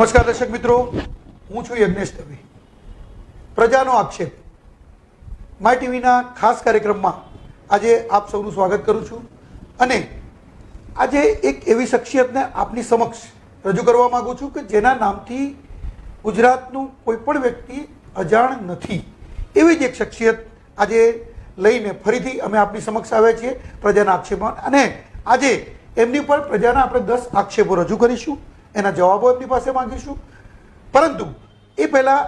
નમસ્કાર દર્શક મિત્રો, હું છું યજ્ઞેશ દવે. પ્રજાનો આક્ષેપ માય ટીવીના ખાસ કાર્યક્રમમાં આજે આપ સૌનું સ્વાગત કરું છું. અને આજે એક એવી શખ્સિયતને આપની સમક્ષ રજૂ કરવા માગું છું કે જેના નામથી ગુજરાતનું કોઈ પણ વ્યક્તિ અજાણ નથી. એવી જ એક શખ્સિયત આજે લઈને ફરીથી અમે આપની સમક્ષ આવ્યા છીએ પ્રજાના આક્ષેપમાં. અને આજે એમની પર પ્રજાના આપણે 10 આક્ષેપો રજૂ કરીશું, એના જવાબો એમની પાસે માંગીશું. પરંતુ એ પહેલાં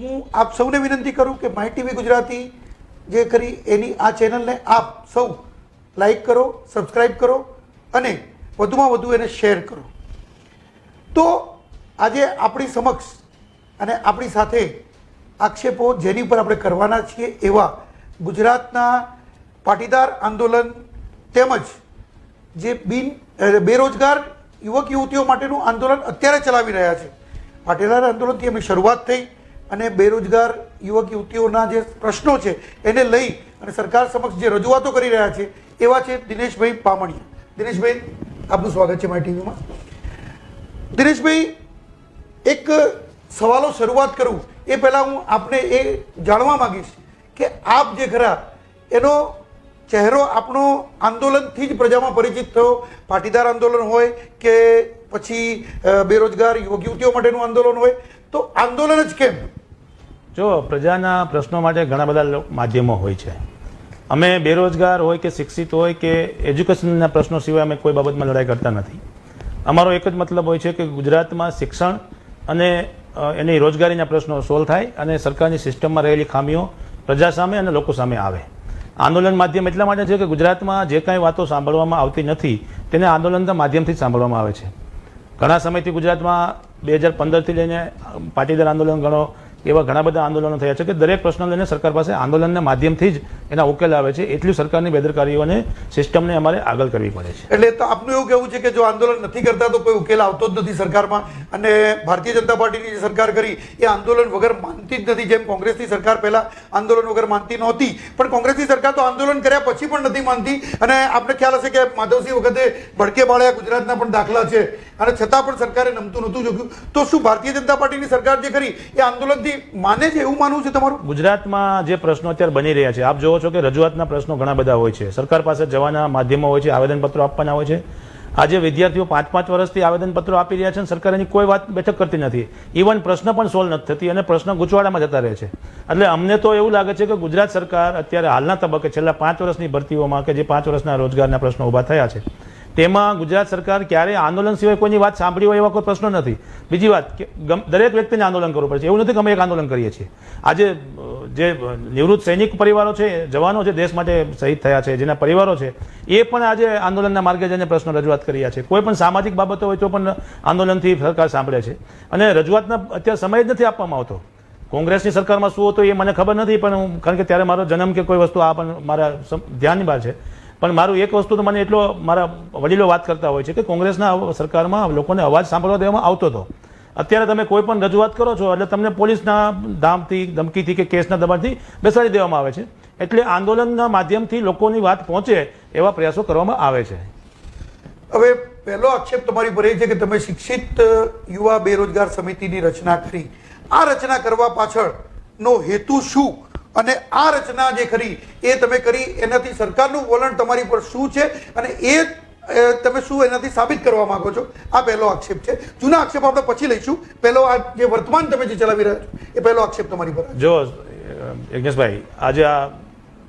હું આપ સૌને વિનંતી કરું કે માય ટીવી ગુજરાતી જે કરી એની આ ચેનલને આપ સૌ લાઈક કરો, સબસ્ક્રાઈબ કરો અને વધુમાં વધુ એને શેર કરો. તો આજે આપણી સમક્ષ અને આપણી સાથે આક્ષેપો જેની પર આપણે કરવાના છીએ એવા ગુજરાતના પાટીદાર આંદોલન તેમજ જે બેરોજગાર યુવક યુવતીઓ માટેનું આંદોલન અત્યારે ચલાવી રહ્યા છે. પાટીદાર આંદોલનથી એમની શરૂઆત થઈ અને બેરોજગાર યુવક યુવતીઓના જે પ્રશ્નો છે એને લઈ અને સરકાર સમક્ષ જે રજૂઆતો કરી રહ્યા છે એવા છે દિનેશભાઈ પામણિયા. દિનેશભાઈ, આપનું સ્વાગત છે માય ટીવીમાં. દિનેશભાઈ, એક સવાલો શરૂઆત કરું એ પહેલાં હું આપને એ જાણવા માગીશ કે આપ જે ખરા એનો ચહેરો આપણો આંદોલનથી જ પ્રજામાં પરિચિત થયો. પાટીદાર આંદોલન હોય કે પછી બેરોજગાર યુવક યુવતીઓ માટેનું આંદોલન હોય, તો આંદોલન જ કેમ? જો પ્રજાના પ્રશ્નો માટે ઘણા બધા માધ્યમો હોય છે. અમે બેરોજગાર હોય કે શિક્ષિત હોય કે એજ્યુકેશનના પ્રશ્નો સિવાય અમે કોઈ બાબતમાં લડાઈ કરતા નથી. અમારો એક જ મતલબ હોય છે કે ગુજરાતમાં શિક્ષણ અને એની રોજગારીના પ્રશ્નો સોલ્વ થાય અને સરકારની સિસ્ટમમાં રહેલી ખામીઓ પ્રજા સામે અને લોકો સામે આવે. આંદોલન માધ્યમ એટલા માટે છે કે ગુજરાતમાં જે કાંઈ વાતો સાંભળવામાં આવતી નથી તેને આંદોલનના માધ્યમથી જ સાંભળવામાં આવે છે. ઘણા સમયથી ગુજરાતમાં 2015થી લઈને પાટીદાર આંદોલન ગણો, એવા ઘણા બધા આંદોલનો થયા છે કે દરેક પ્રશ્ન લઈને સરકાર પાસે આંદોલનના માધ્યમથી જ એના ઉકેલ આવે છે. એટલી સરકારની બેદરકારીઓને સિસ્ટમને અમારે આગળ કરવી પડે છે. એટલે તો આપનું એવું કહેવું છે કે જો આંદોલન નથી કરતા તો કોઈ ઉકેલ આવતો જ નથી સરકારમાં. અને ભારતીય જનતા પાર્ટીની જે સરકાર કરી એ આંદોલન વગર માનતી જ નથી. જેમ કોંગ્રેસની સરકાર પહેલાં આંદોલન વગર માનતી નહોતી, પણ કોંગ્રેસની સરકાર તો આંદોલન કર્યા પછી પણ નથી માનતી. અને આપણે ખ્યાલ હશે કે માધવસિંહ વખતે ભડકે બાળ્યા ગુજરાતના પણ દાખલા છે, અને છતાં પણ સરકારે નમતું નહોતું જોયું. તો શું ભારતીય જનતા પાર્ટીની સરકાર જે કરી એ આંદોલનથી માને છે, એવું માનવું છે તમારું? ગુજરાતમાં જે પ્રશ્નો અત્યારે બની રહ્યા છે, આપ જોવો છો કે રજૂઆતના પ્રશ્નો ઘણા બધા હોય છે. સરકાર પાસે જવાના માધ્યમો હોય છે, આવેદનપત્રો આપવાના હોય છે. આજે વિદ્યાર્થીઓ 5-5 વર્ષથી આવેદનપત્રો આપી રહ્યા છે અને સરકાર એની કોઈ વાત બેઠક કરતી નથી. ઇવન પ્રશ્ન પણ સોલ્વ નથી થતી અને પ્રશ્ન ગૂંચવાડામાં જતા રહે છે. એટલે અમને તો એવું લાગે છે કે ગુજરાત સરકાર અત્યારે હાલના તબક્કે છેલ્લા 5 વર્ષની ભરતીઓમાં કે જે 5 વર્ષના રોજગારના પ્રશ્નો ઊભા થયા છે તેમાં ગુજરાત સરકાર ક્યારેય આંદોલન સિવાય કોઈની વાત સાંભળી હોય એવા કોઈ પ્રશ્નો નથી. બીજી વાત કે દરેક વ્યક્તિને આંદોલન કરવું પડે છે. એવું નથી કે અમે એક આંદોલન કરીએ છીએ. આજે જે નિવૃત્ત સૈનિક પરિવારો છે, જવાનો જે દેશ માટે શહીદ થયા છે, જેના પરિવારો છે, એ પણ આજે આંદોલનના માર્ગે જઈને પ્રશ્નો રજૂઆત કર્યા છે. કોઈ પણ સામાજિક બાબતો હોય તો પણ આંદોલનથી સરકાર સાંભળે છે. અને રજૂઆતના અત્યારે સમય જ નથી આપવામાં આવતો. કોંગ્રેસની સરકારમાં શું હતું એ મને ખબર નથી, પણ કારણ કે ત્યારે મારો જન્મ કે કોઈ વસ્તુ આ પણ મારા ધ્યાનની બહાર છે. પણ મારું એક વસ્તુ તો મને એટલો મારા વડીલો વાત કરતા હોય છે કે કોંગ્રેસના સરકારમાં લોકોને અવાજ સાંભળવા દેવામાં આવતો હતો. અત્યારે તમે કોઈ પણ રજૂઆત કરો છો એટલે તમને પોલીસના ધામથી, ધમકીથી કે કેસના દબાણથી બેસાડી દેવામાં આવે છે. એટલે આંદોલનના માધ્યમથી લોકોની વાત પહોંચે એવા પ્રયાસો કરવામાં આવે છે. હવે પહેલો આક્ષેપ તમારી પર એ છે કે તમે શિક્ષિત યુવા બેરોજગાર સમિતિની રચના કરી. આ રચના કરવા પાછળનો હેતુ શું અને આ રચના જે ખરી એ તમે કરી એનાથી સરકારનું વલણ તમારી પર શું છે અને એ તમે શું એનાથી સાબિત કરવા માંગો છો? આ પહેલો આક્ષેપ છે. જૂના આક્ષેપ આપણે પછી લઈશું. પહેલો આ જે વર્તમાન તમે જે ચલાવી રહ્યા છો એ પહેલો આક્ષેપ તમારી પર. જો યજ્ઞેશભાઈ, આજે આ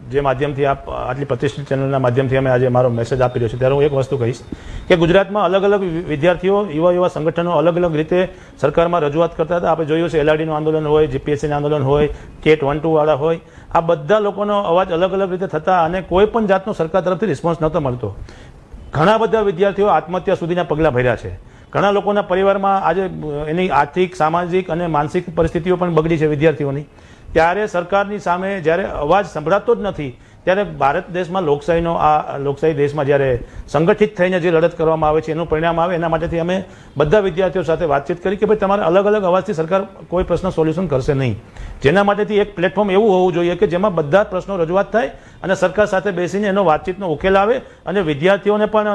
જે માધ્યમથી આપ આટલી પ્રતિષ્ઠિત ચેનલના માધ્યમથી અમે આજે મારો મેસેજ આપી રહ્યો છે ત્યારે હું એક વસ્તુ કહીશ કે ગુજરાતમાં અલગ અલગ વિદ્યાર્થીઓ યુવા સંગઠનો અલગ અલગ રીતે સરકારમાં રજૂઆત કરતા હતા. આપણે જોયું છે LRDનું આંદોલન હોય, GPSCનું આંદોલન હોય, ટેટ 1-2 વાળા હોય, આ બધા લોકોનો અવાજ અલગ અલગ રીતે થતા અને કોઈ પણ જાતનો સરકાર તરફથી રિસ્પોન્સ નહોતો મળતો. ઘણા બધા વિદ્યાર્થીઓ આત્મહત્યા સુધીના પગલાં ભર્યા છે. ઘણા લોકોના પરિવારમાં આજે એની આર્થિક, સામાજિક અને માનસિક પરિસ્થિતિઓ પણ બગડી છે વિદ્યાર્થીઓની. ત્યારે સરકારની સામે જ્યારે અવાજ સંભળાતો જ નથી ત્યારે ભારત દેશમાં લોકશાહી દેશમાં જ્યારે સંગઠિત થઈને જે લડત કરવામાં આવે છે એનું પરિણામ આવે એના માટેથી અમે બધા વિદ્યાર્થીઓ સાથે વાતચીત કરી કે ભાઈ તમારે અલગ અલગ અવાજથી સરકાર કોઈ પ્રશ્ન સોલ્યુશન કરશે નહીં. જેના માટેથી એક પ્લેટફોર્મ એવું હોવું જોઈએ કે જેમાં બધા પ્રશ્નો રજૂઆત થાય અને સરકાર સાથે બેસીને એનો વાતચીતનો ઉકેલ આવે અને વિદ્યાર્થીઓને પણ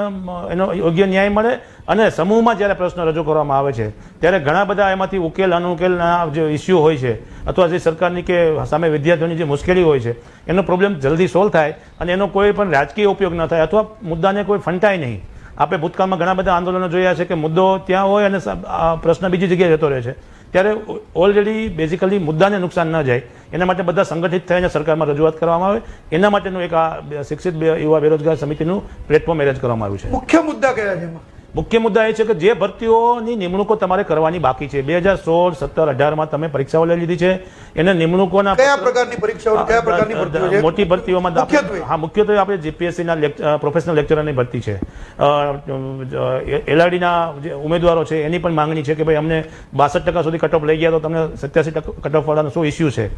એનો યોગ્ય ન્યાય મળે અને સમૂહમાં જ્યારે પ્રશ્ન રજૂ કરવામાં આવે છે ત્યારે ઘણા બધા એમાંથી ઉકેલ અનુકેલના જે ઇસ્યુ હોય છે અથવા જે સરકારની કે સામે વિદ્યાર્થીઓની જે મુશ્કેલી હોય છે એનો પ્રોબ્લેમ જલ્દી સોલ્વ થાય અને એનો કોઈ પણ રાજકીય ઉપયોગ ન થાય અથવા મુદ્દાને કોઈ ફંટાય નહીં. આપણે ભૂતકાળમાં ઘણા બધા આંદોલનો જોયા છે કે મુદ્દો ત્યાં હોય અને પ્રશ્ન બીજી જગ્યાએ જતો રહે છે. ત્યારે ઓલરેડી બેઝિકલી મુદ્દાને નુકસાન ન જાય એના માટે બધા સંગઠિત થઈને સરકારમાં રજૂઆત કરવામાં આવે એના માટેનું એક આ શિક્ષિત યુવા બેરોજગાર સમિતિનું પ્લેટફોર્મ એરેન્જ કરવામાં આવ્યું છે. મુખ્ય મુદ્દા કયા છે? મુખ્ય મુદ્દા એ છે કે જે ભરતીઓની નિમણૂકો તમારે કરવાની બાકી છે 2016, 17, 18માં તમે પરીક્ષાઓ લઈ લીધી છે એને નિમણૂકોના કયા પ્રકારની પરીક્ષાઓ, કયા પ્રકારની ભરતીઓ છે? મોટી ભરતીઓમાં મુખ્યત્વે આપણે GPSCના પ્રોફેશનલ લેક્ચરની ભરતી છે. LRDના જે ઉમેદવારો છે એની પણ માંગણી છે કે ભાઈ અમને 62% સુધી કટ ઓફ લઈ ગયા તો તમને 87% કટ ઓફ વાળાનો શું ઇસ્યુ છે.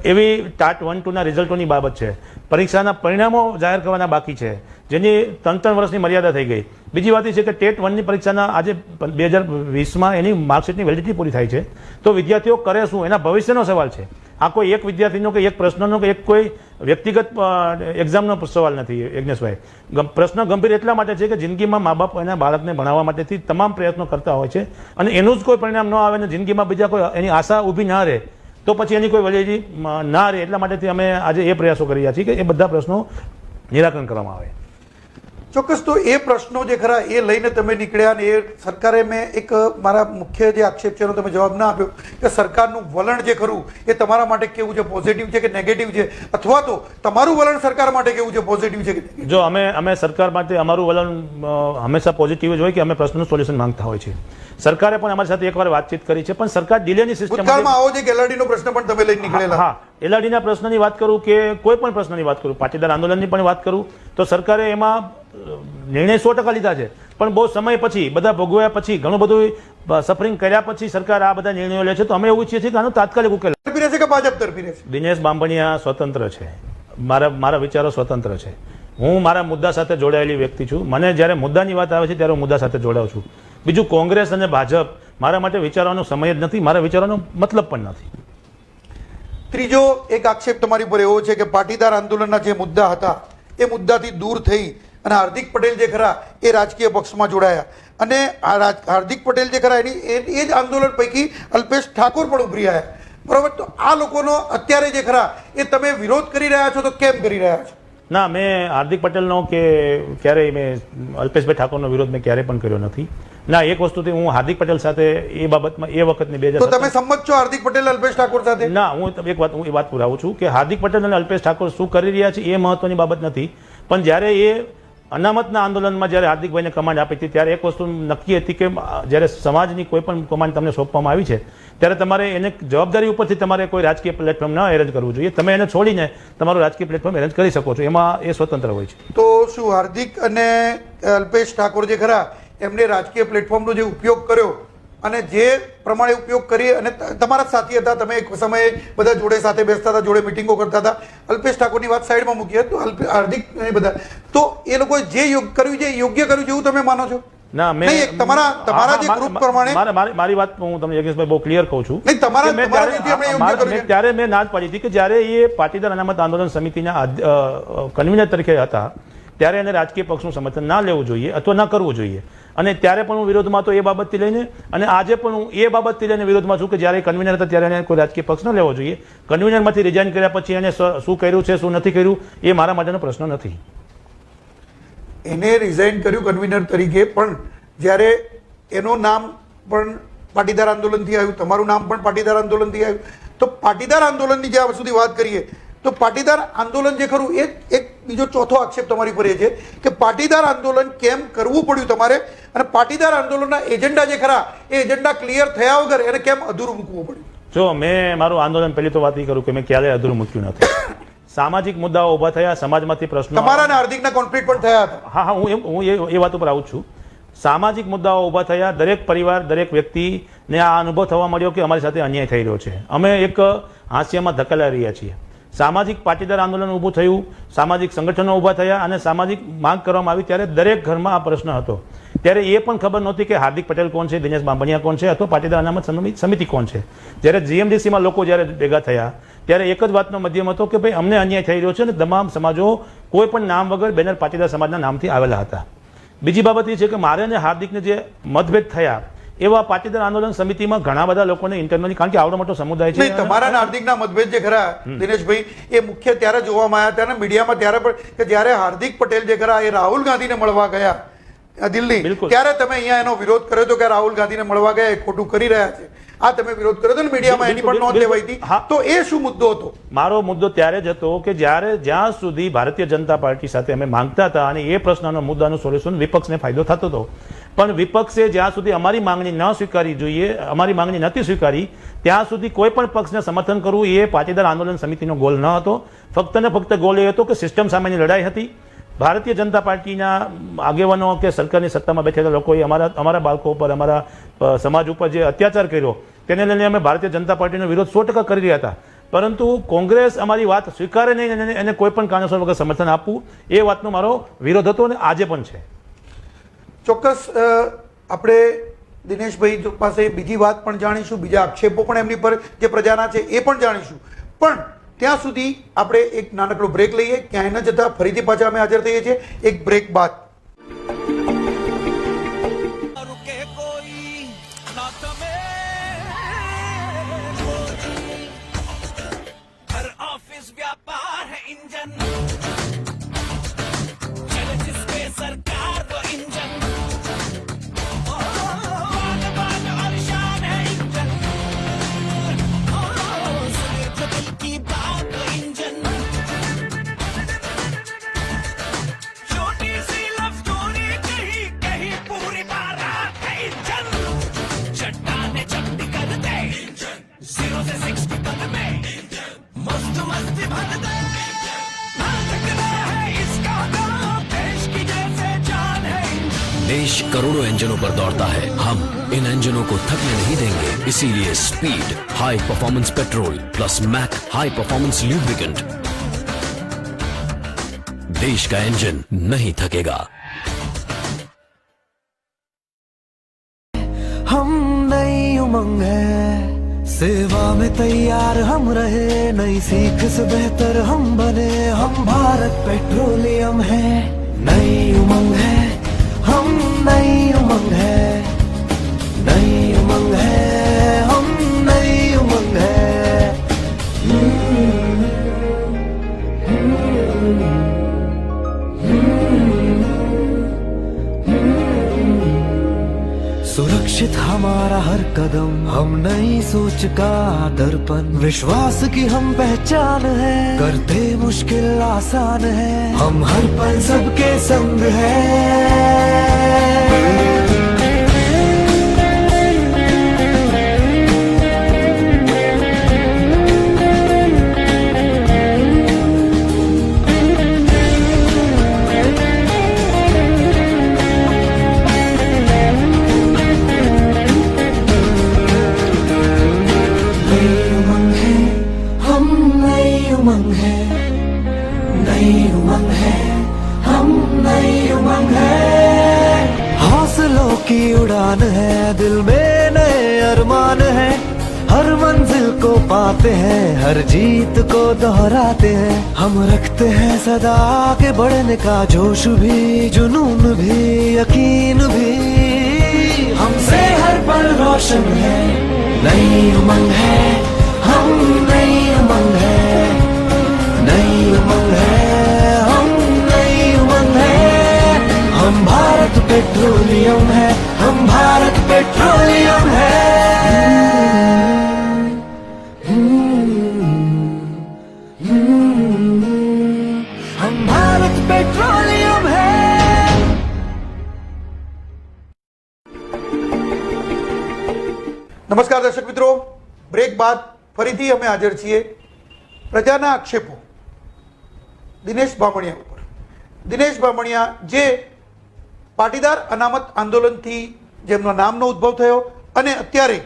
એવી ટાટ 1-2ના રિઝલ્ટોની બાબત છે. પરીક્ષાના પરિણામો જાહેર કરવાના બાકી છે જેની 3 વર્ષની મર્યાદા થઈ ગઈ. બીજી વાત એ છે કે ટેટ 1ની પરીક્ષાના આજે 2020માં એની માર્કશીટની વેલિડિટી પૂરી થાય છે તો વિદ્યાર્થીઓ કરે શું એના ભવિષ્યનો સવાલ છે. આ કોઈ એક વિદ્યાર્થીનો કે એક પ્રશ્નનો કે એક કોઈ વ્યક્તિગત એક્ઝામનો સવાલ નથી યજ્ઞેશભાઈ. પ્રશ્ન ગંભીર એટલા માટે છે કે જિંદગીમાં મા બાપ એના બાળકને ભણાવવા માટેથી તમામ પ્રયત્નો કરતા હોય છે અને એનું જ કોઈ પરિણામ ન આવે ને જિંદગીમાં બીજા કોઈ એની આશા ઊભી ના રહે તો પછી એની કોઈ વેલિડિટી ના રહે. એટલા માટેથી અમે આજે એ પ્રયાસો કરી રહ્યા છીએ કે એ બધા પ્રશ્નો નિરાકરણ કરવામાં આવે. ચોક્કસ. તો એ પ્રશ્નો જે ખરા એ લઈને તમે નીકળ્યા અને એ સરકારે, મેં એક મારા મુખ્ય જે આક્ષેપ છે એનો તમે જવાબ ના આપ્યો કે સરકારનું વલણ જે ખરું એ તમારા માટે કેવું છે, પોઝિટિવ છે કે નેગેટિવ છે, અથવા તો તમારું વલણ સરકાર માટે કેવું છે, પોઝિટિવ છે કે? જો અમે સરકાર માટે અમારું વલણ હંમેશા પોઝિટિવ જ હોય કે અમે પ્રશ્નનું સોલ્યુશન માંગતા હોય છે. સરકારે પણ અમારી સાથે એકવાર વાતચીત કરી છે પણ સરકાર ડિલેની સિસ્ટમ ભૂતકાળમાં આવો છે કે LRDનો પ્રશ્ન પણ તમે લઈને નીકળેલા? હા, LRDના પ્રશ્નની વાત કરું કે કોઈ પણ પ્રશ્નની વાત કરું, પાટીદાર આંદોલનની પણ વાત કરું તો સરકારે એમાં નિર્ણય 100% લીધા છે પણ બહુ સમય પછી બધા ભોગવ્યા પછી ઘણું બધું સફરિંગ કર્યા પછી સરકાર આ બધા નિર્ણયો લે છે. તો અમે એવું ઈચ્છીએ છીએ કે આનો તાત્કાલિક ઉકેલ. તરફી રહેશે કે ભાજપ તરફી રહેશે? દિનેશ બાંભણિયા સ્વતંત્ર છે, મારા વિચારો સ્વતંત્ર છે. હું મારા મુદ્દા સાથે જોડાયેલી વ્યક્તિ છું. મને જ્યારે મુદ્દાની વાત આવે છે ત્યારે હું મુદ્દા સાથે જોડાઉં છું. બીજું કોંગ્રેસ અને ભાજપ મારા માટે વિચારવાનો સમય જ નથી, મારા વિચારવાનો મતલબ પણ નથી. ત્રીજો એક આક્ષેપ તમારી પર એવો છે કે પાટીદાર આંદોલનના જે મુદ્દા હતા એ મુદ્દાથી દૂર થઈ અને હાર્દિક પટેલ જે ખરા એ રાજકીય પક્ષમાં જોડાયા અને હાર્દિક પટેલ જે ખરા એ જ આંદોલન પૈકી અલ્પેશ ઠાકોર પણ ઉભરી આવ્યા. બરોબર. તો આ લોકોનો અત્યારે જે ખરા એ તમે વિરોધ કરી રહ્યા છો તો કેમ કરી રહ્યા છો? ના, મેં હાર્દિક પટેલનો કે ક્યારેય મેં અલ્પેશભાઈ ઠાકોરનો વિરોધ મેં ક્યારેય પણ કર્યો નથી. ના, એક વસ્તુથી હું હાર્દિક પટેલ સાથે એ બાબતમાં એ વખતની 2000 તો તમે સંમત છો હાર્દિક પટેલ અલ્પેશ ઠાકોર સાથે? ના, હું એ વાત પુરાવું છું કે હાર્દિક પટેલ અને અલ્પેશ ઠાકોર શું કરી રહ્યા છે એ મહત્વની બાબત નથી. પણ જ્યારે એ અનામતના આંદોલનમાં જ્યારે હાર્દિકભાઈને કમાન્ડ આપી હતી ત્યારે એક વસ્તુ નક્કી હતી કે જ્યારે સમાજની કોઈ પણ કમાન્ડ તમને સોંપવામાં આવી છે ત્યારે તમારે એને જવાબદારી ઉપરથી તમારે કોઈ રાજકીય પ્લેટફોર્મ ન એરેન્જ કરવું જોઈએ. તમે એને છોડીને તમારું રાજકીય પ્લેટફોર્મ એરેન્જ કરી શકો છો, એમાં એ સ્વતંત્ર હોય છે. તો શું હાર્દિક અને અલ્પેશ ઠાકોર જે ખરા એમને રાજકીય પ્લેટફોર્મનો જે ઉપયોગ કર્યો અને જે પ્રમાણે ઉપયોગ કરી અને તમારા સાથી હતા, તમે એક સમયે બધા જોડે સાથે બેસતા હતા, જોડે મિટિંગો કરતા હતા, અલ્પેશ ઠાકોરની વાત સાઈડમાં મૂકીએ તો હાર્દિક બધા તો એ લોકોએ જે કર્યું છે યોગ્ય કર્યું છે એવું તમે માનો છો? ના, મેં તમારા જે ગ્રુપ પ્રમાણે મારી વાત હું તમને યજ્ઞેશભાઈ બહુ ક્લિયર કહું છું. ત્યારે મેં ના જ પાડી હતી કે જ્યારે એ પાટીદાર અનામત આંદોલન સમિતિના કન્વીનર તરીકે હતા ત્યારે એને રાજકીય પક્ષનું સમર્થન ના લેવું જોઈએ અથવા ના કરવું જોઈએ. અને ત્યારે પણ હું વિરોધમાં હતો એ બાબતથી લઈને અને આજે પણ હું એ બાબતથી લઈને વિરોધમાં છું કે જ્યારે કન્વીનર હતા ત્યારે એને કોઈ રાજકીય પક્ષ ન લેવો જોઈએ. કન્વીનરમાંથી રિઝાઇન કર્યા પછી એને શું કર્યું છે શું નથી કર્યું એ મારા માટેનો પ્રશ્ન નથી. એને રિઝાઇન કર્યું કન્વીનર તરીકે, પણ જ્યારે એનું નામ પણ પાટીદાર આંદોલનથી આવ્યું, તમારું નામ પણ પાટીદાર આંદોલનથી આવ્યું, તો પાટીદાર આંદોલનની જ્યાં સુધી વાત કરીએ તો પાટીદાર આંદોલન જે ખરું એ એક બીજો ચોથો આક્ષેપ તમારી પર એ છે કે પાટીદાર આંદોલન કેમ કરવું પડ્યું તમારે, અને પાટીદાર આંદોલનના એજન્ડા જે ખરા એ એજન્ડા ક્લિયર થયા વગર એને કેમ અધૂરું મૂકવું પડ્યું? જો મેં મારું આંદોલન પહેલી તો વાત એ કરું કે મેં ક્યારેય અધૂરું મૂક્યું નથી. સામાજિક મુદ્દાઓ ઊભા થયા, સમાજમાંથી પ્રશ્નો, તમારા અને હાર્દિકના કોન્ફ્લિક્ટ પણ થયા હતા. હા હું એ વાત ઉપર આવું છું. સામાજિક મુદ્દાઓ ઊભા થયા, દરેક પરિવાર દરેક વ્યક્તિને આ અનુભવ થવા મળ્યો કે અમારી સાથે અન્યાય થઈ રહ્યો છે. અમે એક હાસ્યમાં ધકેલાઈ રહ્યા છીએ. સામાજિક પાટીદાર આંદોલન ઊભું થયું, સામાજિક સંગઠનો ઊભા થયા અને સામાજિક માંગ કરવામાં આવી ત્યારે દરેક ઘરમાં આ પ્રશ્ન હતો. ત્યારે એ પણ ખબર નહોતી કે હાર્દિક પટેલ કોણ છે, દિનેશ બાંભણિયા કોણ છે અથવા પાટીદાર અનામત સમિતિ કોણ છે. જ્યારે જીએમડીસીમાં લોકો જ્યારે ભેગા થયા ત્યારે એક જ વાતનો મધ્યમ હતો કે ભાઈ અમને અન્યાય થઈ રહ્યો છે અને તમામ સમાજો કોઈ પણ નામ વગર બેનર પાટીદાર સમાજના નામથી આવેલા હતા. બીજી બાબત એ છે કે મારે અને હાર્દિકને જે મતભેદ થયા એવા પાટીદાર આંદોલન સમિતિમાં ઘણા બધા લોકોને ઇન્ટરનલી, કારણ કે આવડો મોટો સમુદાય છે. તમારા હાર્દિકના મતભેદ જે ખરા દિનેશભાઈ એ મુખ્ય ત્યારે જોવામાં આવ્યા ત્યારે મીડિયામાં ત્યારે પણ કે જ્યારે હાર્દિક પટેલ જે ખરા એ રાહુલ ગાંધીને મળવા ગયા દિલ્હી, ત્યારે તમે અહીંયા એનો વિરોધ કર્યો હતો કે રાહુલ ગાંધીને મળવા ગયા એ ખોટું કરી રહ્યા છે. આ તમે વિરોધ કર્યો હતો ને મીડિયામાં, એની પણ નોંધ લેવાઈ હતી. તો એ શું મુદ્દો હતો? મારો મુદ્દો ત્યારે જ હતો કે જ્યાં સુધી ભારતીય જનતા પાર્ટી સાથે અમે માંગતા હતા અને એ પ્રશ્નનો મુદ્દાનું સોલ્યુશન વિપક્ષને ફાયદો થતો હતો, પણ વિપક્ષે જ્યાં સુધી અમારી માંગણી ન સ્વીકારી જોઈએ, અમારી માંગણી નથી સ્વીકારી, ત્યાં સુધી કોઈ પણ પક્ષને સમર્થન કરવું એ પાટીદાર આંદોલન સમિતિનો ગોલ ન હતો. ફક્ત ને ફક્ત ગોલ એ હતો કે સિસ્ટમ સામેની લડાઈ હતી. ભારતીય જનતા પાર્ટીના આગેવાનો કે સરકારની સત્તામાં બેઠેલા લોકોએ અમારા બાળકો ઉપર, અમારા સમાજ ઉપર જે અત્યાચાર કર્યો તેને લઈને અમે ભારતીય જનતા પાર્ટીનો વિરોધ 100% કરી રહ્યા હતા. પરંતુ કોંગ્રેસ અમારી વાત સ્વીકારે નહીં અને એને કોઈ પણ કારણસર વગર સમર્થન આપવું એ વાતનો મારો વિરોધ હતો અને આજે પણ છે. ચોક્કસ આપણે દિનેશભાઈ પાસે બીજી વાત પણ જાણીશું, બીજા આક્ષેપો પણ એમની પર જે પ્રજાના છે એ પણ જાણીશું. પણ ત્યાં સુધી આપણે એક નાનકડો બ્રેક લઈએ. ક્યાંય ન જતા ફરીથી પાછા અમે હાજર થઈએ છીએ એક બ્રેક બાદ. देश करोड़ों इंजनों पर दौड़ता है, हम इन इंजनों को थकने नहीं देंगे. इसीलिए speed high performance petrol plus MAK high performance lubricant. देश का इंजन नहीं थकेगा. हम नई उमंग है, सेवा में तैयार हम रहे, नई सीख से बेहतर हम बने. हम भारत पेट्रोलियम है, नई उमंग है, हम नई उमंग है, नई उमंग है, हम नई उमंग है. सुरक्षित हमारा हर कदम, हम नई सोच का दर्पण, विश्वास की हम पहचान है, करते मुश्किल आसान है, हम हर पल सबके संग है. हौसलों की उड़ान है, दिल में नए अरमान है, हर मंजिल को पाते हैं, हर जीत को दोहराते हैं. हम रखते हैं सदा आगे बढ़ने का जोश भी, जुनून भी, यकीन भी. हमसे हर पल रोशन है, नई उमंग है, हम नई उमंग है, नई उमंग है, हम नई उमंग है. हम भारत पेट्रोलियम है, हम भारत पेट्रोलियम है. નમસ્કાર દર્શક મિત્રો, બ્રેક બાદ ફરીથી અમે હાજર છીએ પ્રજાના આક્ષેપો દિનેશ બામણિયા ઉપર. દિનેશ બામણિયા જે પાટીદાર અનામત આંદોલનથી જેમનો નામનો ઉદ્ભવ થયો અને અત્યારે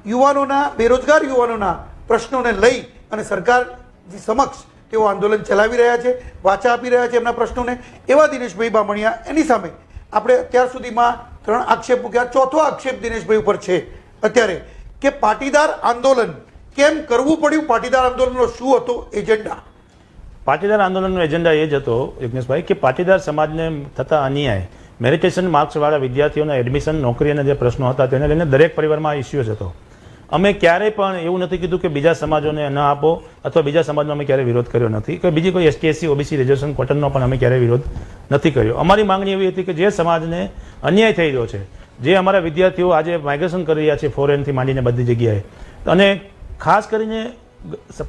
યુવાનોના, બેરોજગાર યુવાનોના પ્રશ્નોને લઈ અને સરકાર સમક્ષ તેઓ આંદોલન ચલાવી રહ્યા છે, વાચા આપી રહ્યા છે એમના પ્રશ્નોને, એવા દિનેશભાઈ બામણિયા. એની સામે આપણે અત્યાર સુધીમાં 3 આક્ષેપ મૂક્યા. ચોથો આક્ષેપ દિનેશભાઈ ઉપર છે અત્યારે કે પાટીદાર આંદોલન કેમ કરવું પડ્યું, પાટીદાર આંદોલનનો શું હતો એજન્ડા. પાટીદાર આંદોલનનો એજન્ડા એ જ હતો યજ્ઞેશભાઈ કે પાટીદાર સમાજને થતા અન્યાય, મેરિટેશન માર્ક્સવાળા વિદ્યાર્થીઓના એડમિશન, નોકરી અને જે પ્રશ્નો હતા તેને લઈને દરેક પરિવારમાં ઇસ્યુ જ હતો. અમે ક્યારેય પણ એવું નથી કીધું કે બીજા સમાજોને ન આપો અથવા બીજા સમાજનો અમે ક્યારેય વિરોધ કર્યો નથી કે બીજી કોઈ ST SC OBC રિઝર્વેશન કોટનનો પણ અમે ક્યારેય વિરોધ નથી કર્યો. અમારી માંગણી એવી હતી કે જે સમાજને અન્યાય થઈ રહ્યો છે, જે અમારા વિદ્યાર્થીઓ આજે માઇગ્રેશન કરી રહ્યા છે ફોરેનથી માંડીને બધી જગ્યાએ, અને ખાસ કરીને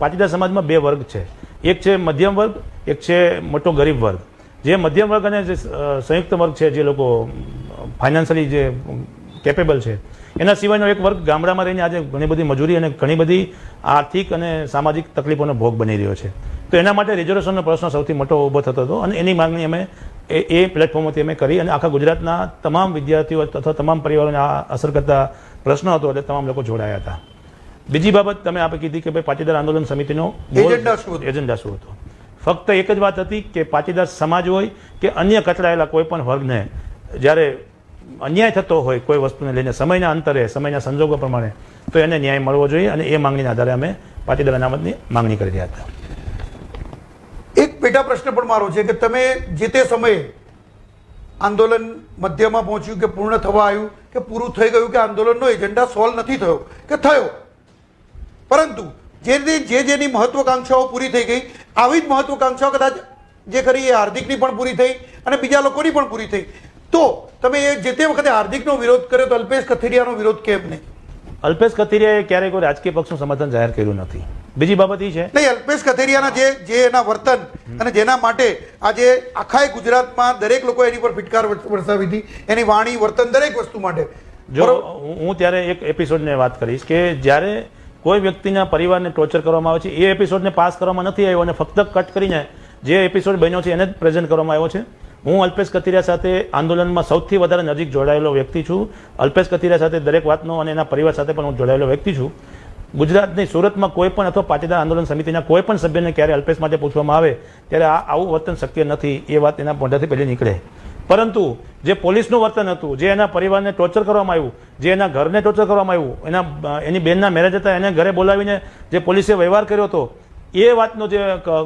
પાટીદાર સમાજમાં 2 વર્ગ છે. એક છે મધ્યમ વર્ગ, એક છે મોટો ગરીબ વર્ગ. જે મધ્યમ વર્ગ અને જે સંયુક્ત વર્ગ છે, જે લોકો ફાઇનાન્શિયલી જે કેપેબલ છે, એના સિવાયનો એક વર્ગ ગામડામાં રહીને આજે ઘણી બધી મજૂરી અને ઘણી બધી આર્થિક અને સામાજિક તકલીફોનો ભોગ બની રહ્યો છે. તો એના માટે રિઝર્વેશનનો પ્રશ્ન સૌથી મોટો ઊભો થતો હતો અને એની માંગણી અમે એ પ્લેટફોર્મથી અમે કરી અને આખા ગુજરાતના તમામ વિદ્યાર્થીઓ અથવા તમામ પરિવારોને આ અસર કરતા પ્રશ્ન હતો એટલે તમામ લોકો જોડાયા હતા. બીજી બાબત તમે આપે કીધી કે ભાઈ પાટીદાર આંદોલન સમિતિનો એજન્ડા શું હતો. ફક્ત એક જ વાત હતી કે પાટીદાર સમાજ હોય કે અન્ય કચડાયેલા કોઈ પણ વર્ગને જ્યારે અન્યાય થતો હોય કોઈ વસ્તુને લઈને સમયના અંતરે, સમયના સંજોગો પ્રમાણે, તો એને ન્યાય મળવો જોઈએ અને એ માંગણીના આધારે અમે પાટીદાર અનામતની માંગણી કરી રહ્યા હતા. એક પેટા પ્રશ્ન પણ મારો છે કે તમે જે તે સમયે આંદોલન મધ્યમાં પહોંચ્યું કે પૂર્ણ થવા આવ્યું કે પૂરું થઈ ગયું કે આંદોલનનો એજન્ડા સોલ્વ નથી થયો કે થયો, પરંતુ જેની મહત્વકાંક્ષાઓ પૂરી થઈ ગઈ, આવી જ મહત્વકાંક્ષાઓ કદાચ જે ખરી એ હાર્દિકની પણ પૂરી થઈ અને બીજા લોકોની પણ પૂરી થઈ, તો તમે જે તે વખતે હાર્દિકનો વિરોધ કર્યો તો અલ્પેશ કથિરિયાનો વિરોધ કેમ નહીં? અલ્પેશ કથિરિયાએ ક્યારેય કોઈ રાજકીય પક્ષનું સમર્થન જાહેર કર્યું નથી. બીજી બાબત એ છે નહીં, અલ્પેશ કથિરિયાના જે એના વર્તન અને જેના માટે આજે આખા ગુજરાતમાં દરેક લોકો એની પર ફિટકાર વરસાવી હતી, એની વાણી, વર્તન, દરેક વસ્તુ માટે. જો હું ત્યારે એક એપિસોડને વાત કરીશ કે જ્યારે કોઈ વ્યક્તિના પરિવારને ટોર્ચર કરવામાં આવે છે, એ એપિસોડને પાસ કરવામાં નથી આવ્યો અને ફક્ત કટ કરીને જે એપિસોડ બન્યો છે એને જ પ્રેઝન્ટ કરવામાં આવ્યો છે. હું અલ્પેશ કથિરિયા સાથે આંદોલનમાં સૌથી વધારે નજીક જોડાયેલો વ્યક્તિ છું. અલ્પેશ કથિરિયા સાથે દરેક વાતનો અને એના પરિવાર સાથે પણ હું જોડાયેલો વ્યક્તિ છું. ગુજરાતની સુરતમાં કોઈ પણ અથવા પાટીદાર આંદોલન સમિતિના કોઈ પણ સભ્યને ક્યારે અલ્પેશ માટે પૂછવામાં આવે ત્યારે આવું વર્તન શક્ય નથી, એ વાત એના મોઢાથી પહેલી નીકળે. પરંતુ જે પોલીસનું વર્તન હતું, જે એના પરિવારને ટોર્ચર કરવામાં આવ્યું, જે એના ઘરને ટોર્ચર કરવામાં આવ્યું, એની બેનના મેરેજ હતા એને ઘરે બોલાવીને જે પોલીસે વ્યવહાર કર્યો હતો, એ વાતનો જે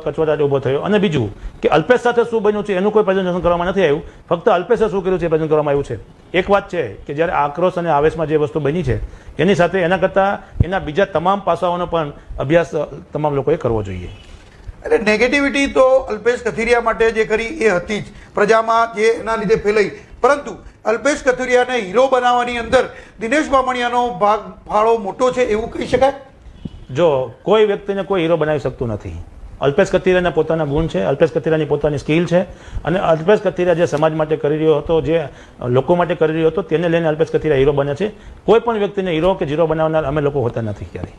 કચવાટ ઊભો થયો. અને બીજું કે અલ્પેશ સાથે શું બન્યું છે એનું કોઈ પ્રેઝન્ટેશન કરવામાં નથી આવ્યું, ફક્ત અલ્પેશે શું કર્યું છે એ પ્રેઝન્ટ કરવામાં આવ્યું છે. એક વાત છે કે જ્યારે આક્રોશ અને આવેશમાં જે વસ્તુ બની છે એની સાથે એના કરતાં એના બીજા તમામ પાસાઓનો પણ અભ્યાસ તમામ લોકોએ કરવો જોઈએ. એટલે નેગેટિવિટી તો અલ્પેશ કથિરિયા માટે જે કરી એ હતી જ, પ્રજામાં જે એના લીધે ફેલાઈ, પરંતુ અલ્પેશ કથિરિયાને હીરો બનાવવાની અંદર દિનેશ બામણિયાનો ફાળો મોટો છે એવું કહી શકાય? જો કોઈ વ્યક્તિને કોઈ હીરો બનાવી શકતું નથી. અલ્પેશ કથિરિયાના પોતાના ગુણ છે, અલ્પેશ કથિરિયાની પોતાની સ્કિલ છે અને અલ્પેશ કથિરિયા જે સમાજ માટે કરી રહ્યો હતો, જે લોકો માટે કરી રહ્યો હતો, તેને લઈને અલ્પેશ કથિરિયા હીરો બને છે. કોઈ પણ વ્યક્તિને હીરો કે ઝીરો બનાવનાર અમે લોકો હોતા નથી ક્યારેય.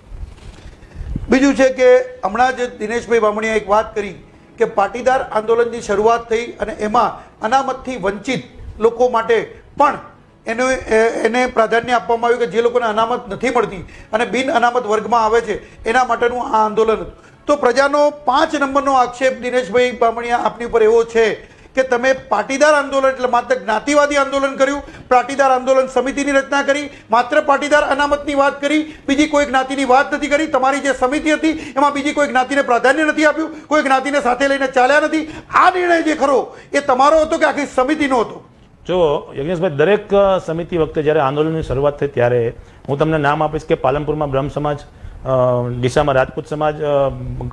બીજું છે કે હમણાં જ દિનેશભાઈ બામણિયાએ એક વાત કરી કે પાટીદાર આંદોલનની શરૂઆત થઈ અને એમાં અનામતથી વંચિત લોકો માટે પણ એને પ્રાધાન્ય આપવામાં આવ્યું કે જે લોકોને અનામત નથી મળતી અને બિન અનામત વર્ગમાં આવે છે એના માટેનું આ આંદોલન હતું. તો પ્રજાનો 5 નંબરનો આક્ષેપ દિનેશભાઈ બામણિયા આપની ઉપર એવો છે કે તમે પાટીદાર આંદોલન એટલે માત્ર જ્ઞાતિવાદી આંદોલન કર્યું, પાટીદાર આંદોલન સમિતિની રચના કરી, માત્ર પાટીદાર અનામતની વાત કરી, બીજી કોઈ જ્ઞાતિની વાત નથી કરી. તમારી જે સમિતિ હતી એમાં બીજી કોઈ જ્ઞાતિને પ્રાધાન્ય નથી આપ્યું, કોઈ જ્ઞાતિને સાથે લઈને ચાલ્યા નથી. આ નિર્ણય જે ખરો એ તમારો હતો કે આખી સમિતિનો હતો? જો યજ્ઞેશભાઈ, દરેક સમિતિ વખતે જ્યારે આંદોલનની શરૂઆત થઈ ત્યારે હું તમને નામ આપીશ કે પાલનપુરમાં બ્રહ્મ સમાજ, ડીસામાં રાજપૂત સમાજ,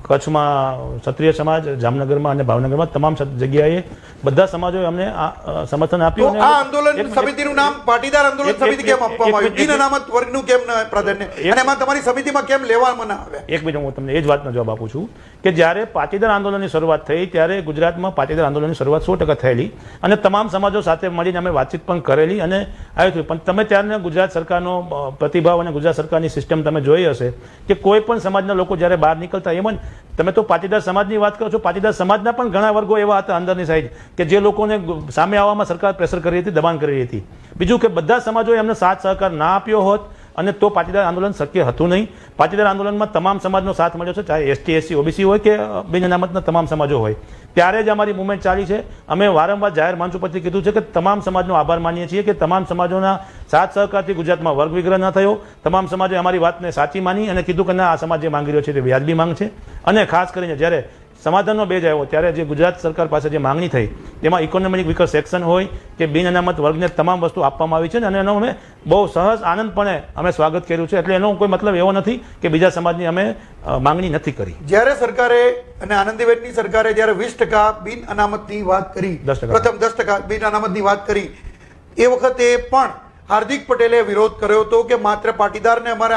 કચ્છમાં ક્ષત્રિય સમાજ, જામનગરમાં અને ભાવનગરમાં તમામ જગ્યાએ બધા સમાજોએ અમને સમર્થન આપ્યું. આ આંદોલન સમિતિનું નામ પાટીદાર આંદોલન સમિતિ કેમ આપવામાં આવ્યું? બિન અનામત વર્ગનું કેમ પ્રાધાન્ય અને એમાં તમારી સમિતિમાં કેમ લેવામાં ના આવ્યા? એક મિનિટ, હું તમને એ જ વાતનો જવાબ આપું છું કે જ્યારે પાટીદાર આંદોલનની શરૂઆત થઈ ત્યારે ગુજરાતમાં પાટીદાર આંદોલનની શરૂઆત 100% થયેલી અને તમામ સમાજો સાથે મળીને અમે વાતચીત પણ કરેલી અને આવ્યું હતું. પણ તમે ત્યારને ગુજરાત સરકારનો પ્રતિભાવ અને ગુજરાત સરકારની સિસ્ટમ તમે જોઈ હશે કે કોઈ પણ સમાજના લોકો જ્યારે બહાર નીકળતા એમ તમે તો પાટીદાર સમાજની વાત કરો છો, પાટીદાર સમાજના પણ ઘણા વર્ગો એવા હતા અંદરની સાઈડ કે જે લોકોને સામે આવવામાં સરકાર પ્રેશર કરી હતી, દબાણ કરી હતી. બીજું કે બધા સમાજોએ એમને સાથ સહકાર ના આપ્યો હોત અને તો પાટીદાર આંદોલન શક્ય હતું નહીં. પાટીદાર આંદોલનમાં તમામ સમાજનો સાથ મળ્યો છે, ચાહે એસટી એસસી ઓબીસી હોય કે બિન અનામતના તમામ સમાજો હોય. ત્યારે જ અમારી મુવમેન્ટ ચાલી છે. અમે વારંવાર જાહેર મંચ ઉપરથી કીધું છે કે તમામ સમાજનો આભાર માનીએ છીએ કે તમામ સમાજોના સાથ સહકારથી ગુજરાતમાં વર્ગ વિગ્રહ ન થયો. તમામ સમાજે અમારી વાતને સાચી માની અને કીધું કે ના, આ સમાજ જે માંગી રહ્યો છે તે વ્યાજબી માંગ છે. અને ખાસ કરીને જ્યારે સમાધાનનો બેજ આવ્યો ત્યારે જે ગુજરાત સરકાર પાસે જે માંગણી થઈ તેમાં ઇકોનોમિક વીકર સેક્શન હોય કે બિન અનામત વર્ગને તમામ વસ્તુ આપવામાં આવી છે અને એનો અમે બહુ સહજ આનંદપણે અમે સ્વાગત કર્યું છે. એટલે એનો કોઈ મતલબ એવો નથી કે બીજા સમાજની અમે માંગણી નથી કરી. જ્યારે સરકારે અને આનંદીબેનની સરકારે જ્યારે 20% બિન અનામતની વાત કરી, 10%. પ્રથમ 10% બિન અનામતની વાત કરી, એ વખતે પણ હાર્દિક પટેલે વિરોધ કર્યો હતો કે માત્ર પાટીદારને અમારે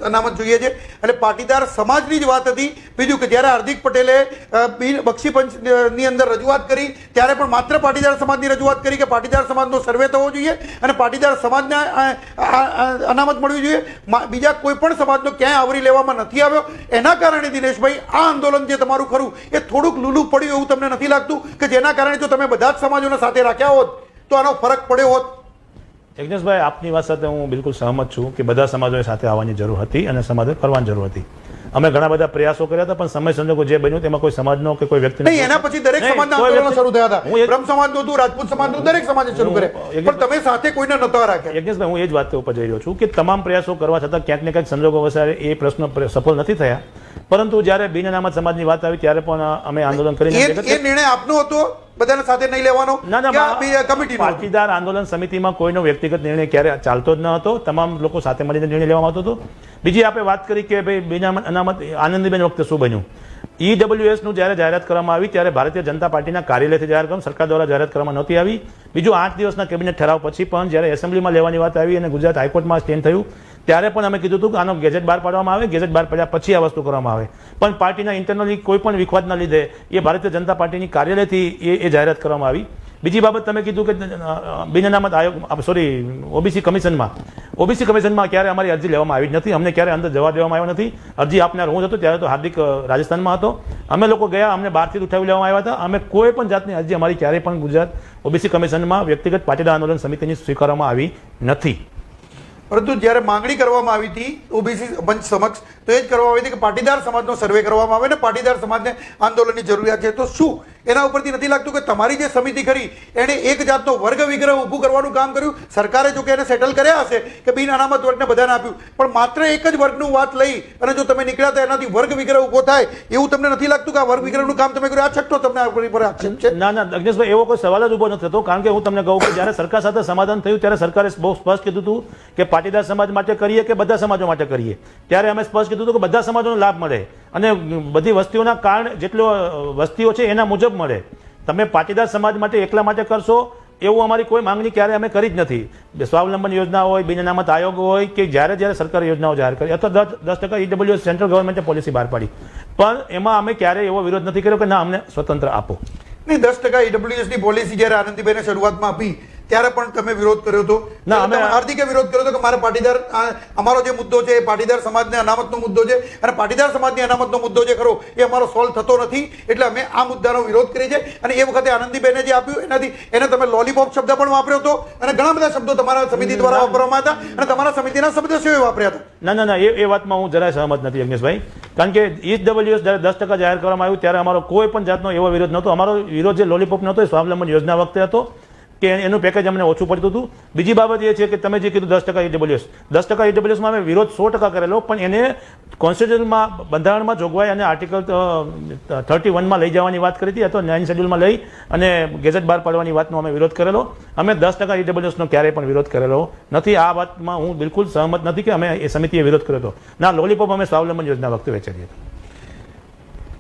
અનામત જોઈએ છે એટલે પાટીદાર સમાજની જ વાત હતી. બીજું કે જ્યારે હાર્દિક પટેલે બક્ષી પંચની અંદર રજૂઆત કરી ત્યારે પણ માત્ર પાટીદાર સમાજની રજૂઆત કરી કે પાટીદાર સમાજનો સર્વે થવો જોઈએ અને પાટીદાર સમાજને અનામત મળવી જોઈએ. બીજા કોઈ પણ સમાજનો ક્યાંય આવરી લેવામાં નથી આવ્યો. એના કારણે દિનેશભાઈ આ આંદોલન જે તમારું ખરું એ થોડુંક લૂલું પડ્યું એવું તમને નથી લાગતું કે જેના કારણે જો તમે બધા જ સમાજોને સાથે રાખ્યા હોત તો આનો ફરક પડ્યો હોત? યજ્ઞેશભાઈ, આપની વાત સાથે હું બિલકુલ સહમત છું કે બધા સમાજોએ સાથે આવવાની જરૂર હતી અને સમાજે કરવાની જરૂર હતી. અમે ઘણા બધા પ્રયાસો કર્યા હતા પણ સમય સંજોગો જે બન્યું તેમાં કોઈ સમાજનો કે કોઈ વ્યક્તિ નહીં. એના પછી દરેક સમાજના આંદોલનો શરૂ થયા હતા. બ્રહ્મ સમાજનું હતું, રાજપૂત સમાજનું, દરેક સમાજે શરૂ કર્યા, પણ તમે સાથે કોઈને નહોતા રાખ્યા. યજ્ઞેશભાઈ, હું એ જ વાત ઉપર જઈ રહ્યો છું કે તમામ પ્રયાસો કરવા છતાં ક્યાંક ને ક્યાંક સંજોગો વસાવે એ પ્રશ્ન સફળ નથી થયા. પરંતુ જ્યારે બિન અનામત સમાજની વાત આવી ત્યારે પણ અમે આંદોલન કરીને એ નિર્ણય આપનો હતો બધાને સાથે નહીં લેવાનો? પાટીદાર આંદોલન સમિતિમાં કોઈનો વ્યક્તિગત નિર્ણય ક્યારે ચાલતો જ ન હતો. તમામ લોકો સાથે મળીને નિર્ણય લેવામાં આવતો હતો. બીજી આપણે વાત કરી કે ભાઈ બિન અનામત આનંદીબેન વખતે શું બન્યું. EWS નું જ્યારે જાહેરાત કરવામાં આવી ત્યારે ભારતીય જનતા પાર્ટીના કાર્યાલયથી જાહેર કરવામાં, સરકાર દ્વારા જાહેરાત કરવામાં નહોતી આવી. બીજું 8 દિવસના કેબિનેટ ઠરાવ પછી પણ જ્યારે એસેમ્બલીમાં લેવાની વાત આવી અને ગુજરાત હાઈકોર્ટમાં સ્ટેન્ડ થયું ત્યારે પણ અમે કીધું હતું કે આનો ગેજેટ બહાર પાડવામાં આવે, ગેજેટ બહાર પડ્યા પછી આ વસ્તુ કરવામાં આવે. પણ પાર્ટીના ઇન્ટરનલી કોઈ પણ વિખવાદના લીધે એ ભારતીય જનતા પાર્ટીની કાર્યાલયથી એ જાહેરાત કરવામાં આવી. બીજી બાબત તમે કીધું કે બિન અનામત આયોગ ઓબીસી કમિશનમાં ક્યારે અમારી અરજી લેવામાં આવી જ નથી. અમને ક્યારે અંદર જવા દેવામાં આવ્યો નથી. અરજી આપનાર હું હતો ત્યારે તો હાર્દિક રાજસ્થાનમાં હતો. અમે લોકો ગયા, અમને બહારથી ઉઠાવી લેવામાં આવ્યા હતા. અમે કોઈ પણ જાતની અરજી અમારી ક્યારેય પણ ગુજરાત ઓબીસી કમિશનમાં વ્યક્તિગત પાટીદાર આંદોલન સમિતિની સ્વીકારવામાં આવી નથી. પરંતુ જ્યારે માંગણી કરવામાં આવી હતી ઓબીસી પંચ સમક્ષ તો એ જ કરવામાં આવી હતી કે પાટીદાર સમાજનો સર્વે કરવામાં આવે ને પાટીદાર સમાજને આંદોલનની જરૂરિયાત છે. તો શું એના ઉપરથી નથી લાગતું કે તમારી જે સમિતિ ખરી એણે એક જાતનો વર્ગ વિગ્રહ ઊભું કરવાનું કામ કર્યું? સરકારે જો કે એને સેટલ કર્યા હશે કે બિન અનામત વર્ગને બધાને આપ્યું, પણ માત્ર એક જ વર્ગનું વાત લઈ અને જો તમે નીકળ્યા તો એનાથી વર્ગ વિગ્રહ ઊભો થાય એવું તમને નથી લાગતું કે આ વર્ગ વિગ્રહનું કામ તમે કર્યું? આ છઠ્ઠો તમને આ પર આક્ષેપ છે? ના, અગ્નેશભાઈ, એવો કોઈ સવાલ જ ઊભો નથી થતો. કારણ કે હું તમને કહું કે જ્યારે સરકાર સાથે સમાધાન થયું ત્યારે સરકારે બહુ સ્પષ્ટ કીધું હતું કે પાટીદાર સમાજ માટે કરીએ કે બધા સમાજો માટે કરીએ. ત્યારે અમે સ્પષ્ટ કીધું હતું કે બધા સમાજોનો લાભ મળે અને બધી વસ્તીઓના કારણે જેટલો વસ્તીઓ છે એના મુજબ મળે. તમે પાટીદાર સમાજ માટે એકલા માટે કરશો એવું અમારી કોઈ માંગણી ક્યારે અમે કરી જ નથી. સ્વાવલંબન યોજના હોય, બિન અનામત આયોગ હોય કે જ્યારે સરકારે યોજનાઓ જાહેર કરી અથવા 10% EWS સેન્ટ્રલ ગવર્મેન્ટે પોલિસી બહાર પાડી પણ એમાં અમે ક્યારેય એવો વિરોધ નથી કર્યો કે ના અમને સ્વતંત્ર આપો. નહીં, 10% EWS ની પોલિસી જ્યારે આનંદીબેને શરૂઆતમાં આપી ત્યારે પણ તમે વિરોધ કર્યો હતો. ના, અમે હાર્દિકે વિરોધ કર્યો હતો કે મારે પાટીદાર અમારો જે મુદ્દો છે એ પાટીદાર સમાજને અનામતનો મુદ્દો છે અને પાટીદાર સમાજની અનામતનો મુદ્દો જે ખરો એ અમારો સોલ્વ થતો નથી એટલે અમે આ મુદ્દાનો વિરોધ કરીએ છીએ. અને એ વખતે આનંદીબેને જે આપ્યું એનાથી એને તમે લોલીપોપ શબ્દ પણ વાપર્યો હતો અને ઘણા બધા શબ્દો તમારા સમિતિ દ્વારા વાપરવામાં હતા અને તમારા સમિતિના સદસ્યોએ વાપર્યા હતા. ના, એ વાતમાં હું જરાય સહમત નથી યજ્ઞેશભાઈ. કારણ કે EWS જ્યારે 10% જાહેર કરવામાં આવ્યું ત્યારે અમારો કોઈ પણ જાતનો એવો વિરોધ નહોતો. અમારો વિરોધ જે લોલીપોપ નહોતો એ સ્વાવલંબન યોજના વખતે હતો કે એનું પેકેજ અમને ઓછું પડતું હતું. બીજી બાબત એ છે કે તમે જે કીધું 10% EWS માં અમે વિરોધ 100% કરેલો પણ એને કોન્સ્ટિટ્યુશનમાં બંધારણમાં જોગવાઈ અને આર્ટિકલ 31માં લઈ જવાની વાત કરી હતી અથવા 9 શેડ્યુલમાં લઈ અને ગેઝેટ બહાર પાડવાની વાતનો અમે વિરોધ કરેલો. અમે 10% EWSનો ક્યારેય પણ વિરોધ કરેલો નથી. આ વાતમાં હું બિલકુલ સહમત નથી કે અમે એ સમિતિએ વિરોધ કર્યો હતો. ના, લોલીપોપ અમે સ્વાવલંબન યોજના વખતે વેચેલી હતી.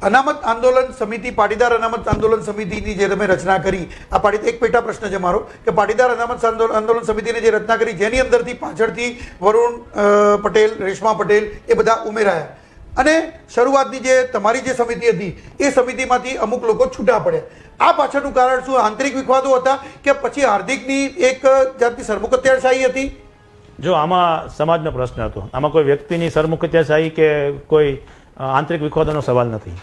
અનામત આંદોલન સમિતિ, પાટીદાર અનામત આંદોલન સમિતિની જે તમે રચના કરી, આ એક પેટા પ્રશ્ન છે મારો કે પાટીદાર અનામત આંદોલન સમિતિની જે રચના કરી જેની અંદરથી પાછળથી વરુણ પટેલ, રેશમા પટેલ એ બધા ઉમેરાયા અને શરૂઆતની જે તમારી જે સમિતિ હતી એ સમિતિમાંથી અમુક લોકો છૂટા પડ્યા. આ પાછળનું કારણ શું? આંતરિક વિવાદો હતા કે પછી હાર્દિકની એક જાતની સરમુખત્યારશાહી હતી? જો આમાં સમાજનો પ્રશ્ન હતો, આમાં કોઈ વ્યક્તિની સરમુખત્યારશાહી કે કોઈ આંતરિક વિખવાદોનો સવાલ નથી.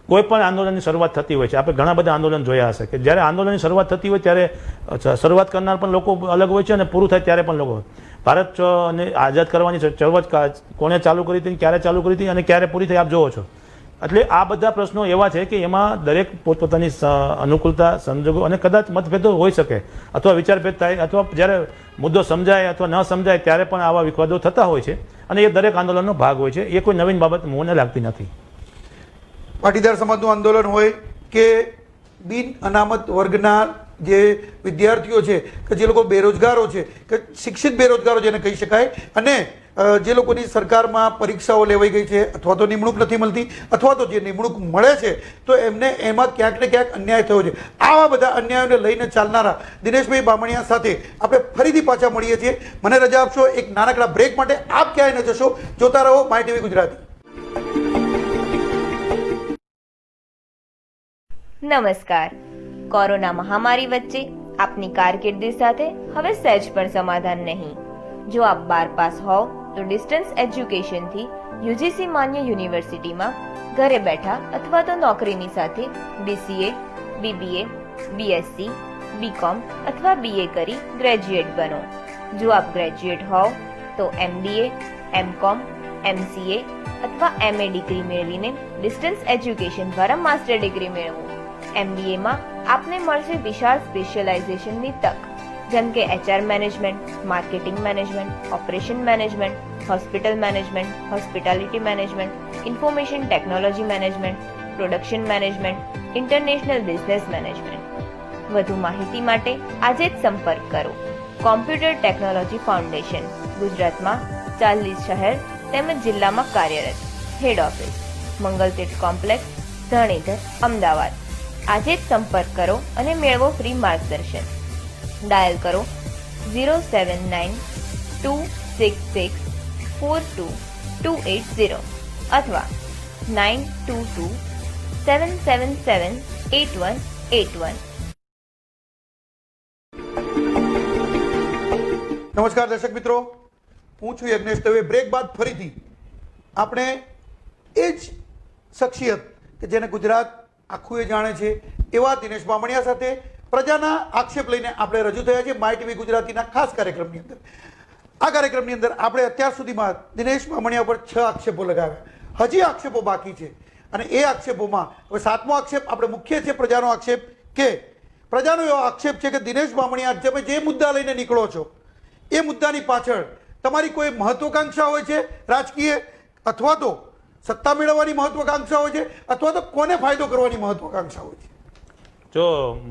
કોઈ પણ આંદોલનની શરૂઆત થતી હોય છે, આપણે ઘણા બધા આંદોલન જોયા હશે કે જ્યારે આંદોલનની શરૂઆત થતી હોય ત્યારે શરૂઆત કરનાર પણ લોકો અલગ હોય છે અને પૂરું થાય ત્યારે પણ લોકો. ભારતને આઝાદ કરવાની ચળવળ કોને ચાલુ કરી હતી, ક્યારે ચાલુ કરી હતી અને ક્યારે પૂરી થઈ, આપ જોવો છો. એટલે આ બધા પ્રશ્નો એવા છે કે એમાં દરેક પોતપોતાની અનુકૂળતા, સંજોગો અને કદાચ મતભેદો હોઈ શકે અથવા વિચારભેદ થાય અથવા જ્યારે મુદ્દો સમજાય અથવા ન સમજાય ત્યારે પણ આવા વિવાદો થતા હોય છે અને એ દરેક આંદોલનનો ભાગ હોય છે. એ કોઈ નવીન બાબત મને લાગતી નથી. પાટીદાર સમાજનું આંદોલન હોય કે બિન અનામત વર્ગના જે વિદ્યાર્થીઓ છે કે જે લોકો બેરોજગારો છે કે શિક્ષિત બેરોજગારો જેને કહી શકાય, અને જે લોકોની સરકારમાં પરીક્ષાઓ લેવાઈ ગઈ છે અથવા તો નિમણૂક નથી મળતી અથવા તો જે નિમણૂક મળે છે તો એમને એમાં ક્યાંક ને ક્યાંક અન્યાય થયો છે. આવા બધા અન્યાયોને લઈને ચાલનારા દિનેશભાઈ બામણિયા સાથે આપણે ફરીથી પાછા મળીએ છીએ. મને રજા આપશો એક નાનકડા બ્રેક માટે. આપ ક્યાંય ન જશો, જોતા રહો માય ટીવી ગુજરાતી. નમસ્કાર. કોરોના મહામારી વચ્ચે આપની કારકિર્દી સાથે હવે સહેજ પણ સમાધાન નહીં. જો આપ 12 પાસ હોવ તો ડિસ્ટન્સ એજ્યુકેશનથી યુજીસી માન્ય યુનિવર્સિટીમાં ઘરે બેઠા અથવા તો નોકરીની સાથે BCA, BBA, BSc, BCom અથવા BA કરી ગ્રેજ્યુએટ બનો. જો આપ ગ્રેજ્યુએટ હોવ તો MBA, MCom, MCA અથવા MA ડિગ્રી મેળવીને ડિસ્ટન્સ એજ્યુકેશન દ્વારા માસ્ટર ડિગ્રી મેળવો. MBAમાં આપને મળશે વિશાળ સ્પેશિયલાઇઝેશનની તક, જેમ કે HR management, marketing management, operation management, hospital management, hospitality management, information technology management, production management, international business management. વધુ માહિતી માટે આજે જ સંપર્ક કરો. કોમ્પ્યુટર ટેકનોલોજી ફાઉન્ડેશન, ગુજરાતમાં 40 શહેર તેમજ જિલ્લામાં કાર્યરત. Head office Mangaltirth complex, Dhanidhar, Ahmedabad. આજે જ સંપર્ક કરો અને મેળવો ફ્રી માર્ગદર્શન. ડાયલ કરો 079-266-42280 અથવા 922-777-8181. નમસ્કાર દર્શક મિત્રો, હું છું યજ્ઞેશ દવે. બ્રેક બાદ ફરીથી આપણે એ જ શખ્સિયત કે જેને ગુજરાત આખું એ જાણે છે એવા દિનેશ બામણિયા સાથે પ્રજાના આક્ષેપ લઈને આપણે રજૂ થયા છીએ માય ટીવી ગુજરાતીના ખાસ કાર્યક્રમની અંદર. આ કાર્યક્રમની અંદર આપણે અત્યાર સુધીમાં દિનેશ બામણિયા ઉપર 6 આક્ષેપો લગાવ્યા. હજી આક્ષેપો બાકી છે અને એ આક્ષેપોમાં હવે 7મો આક્ષેપ આપણે મુખ્ય છે પ્રજાનો આક્ષેપ, કે પ્રજાનો એવો આક્ષેપ છે કે દિનેશ બામણિયા તમે જે મુદ્દા લઈને નીકળો છો એ મુદ્દાની પાછળ તમારી કોઈ મહત્વકાંક્ષા હોય છે રાજકીય, અથવા તો સત્તા મેળવવાની મહત્વકાંક્ષા હોય છે, અથવા તો કોને ફાયદો કરવાની મહત્વકાંક્ષા હોય છે? જો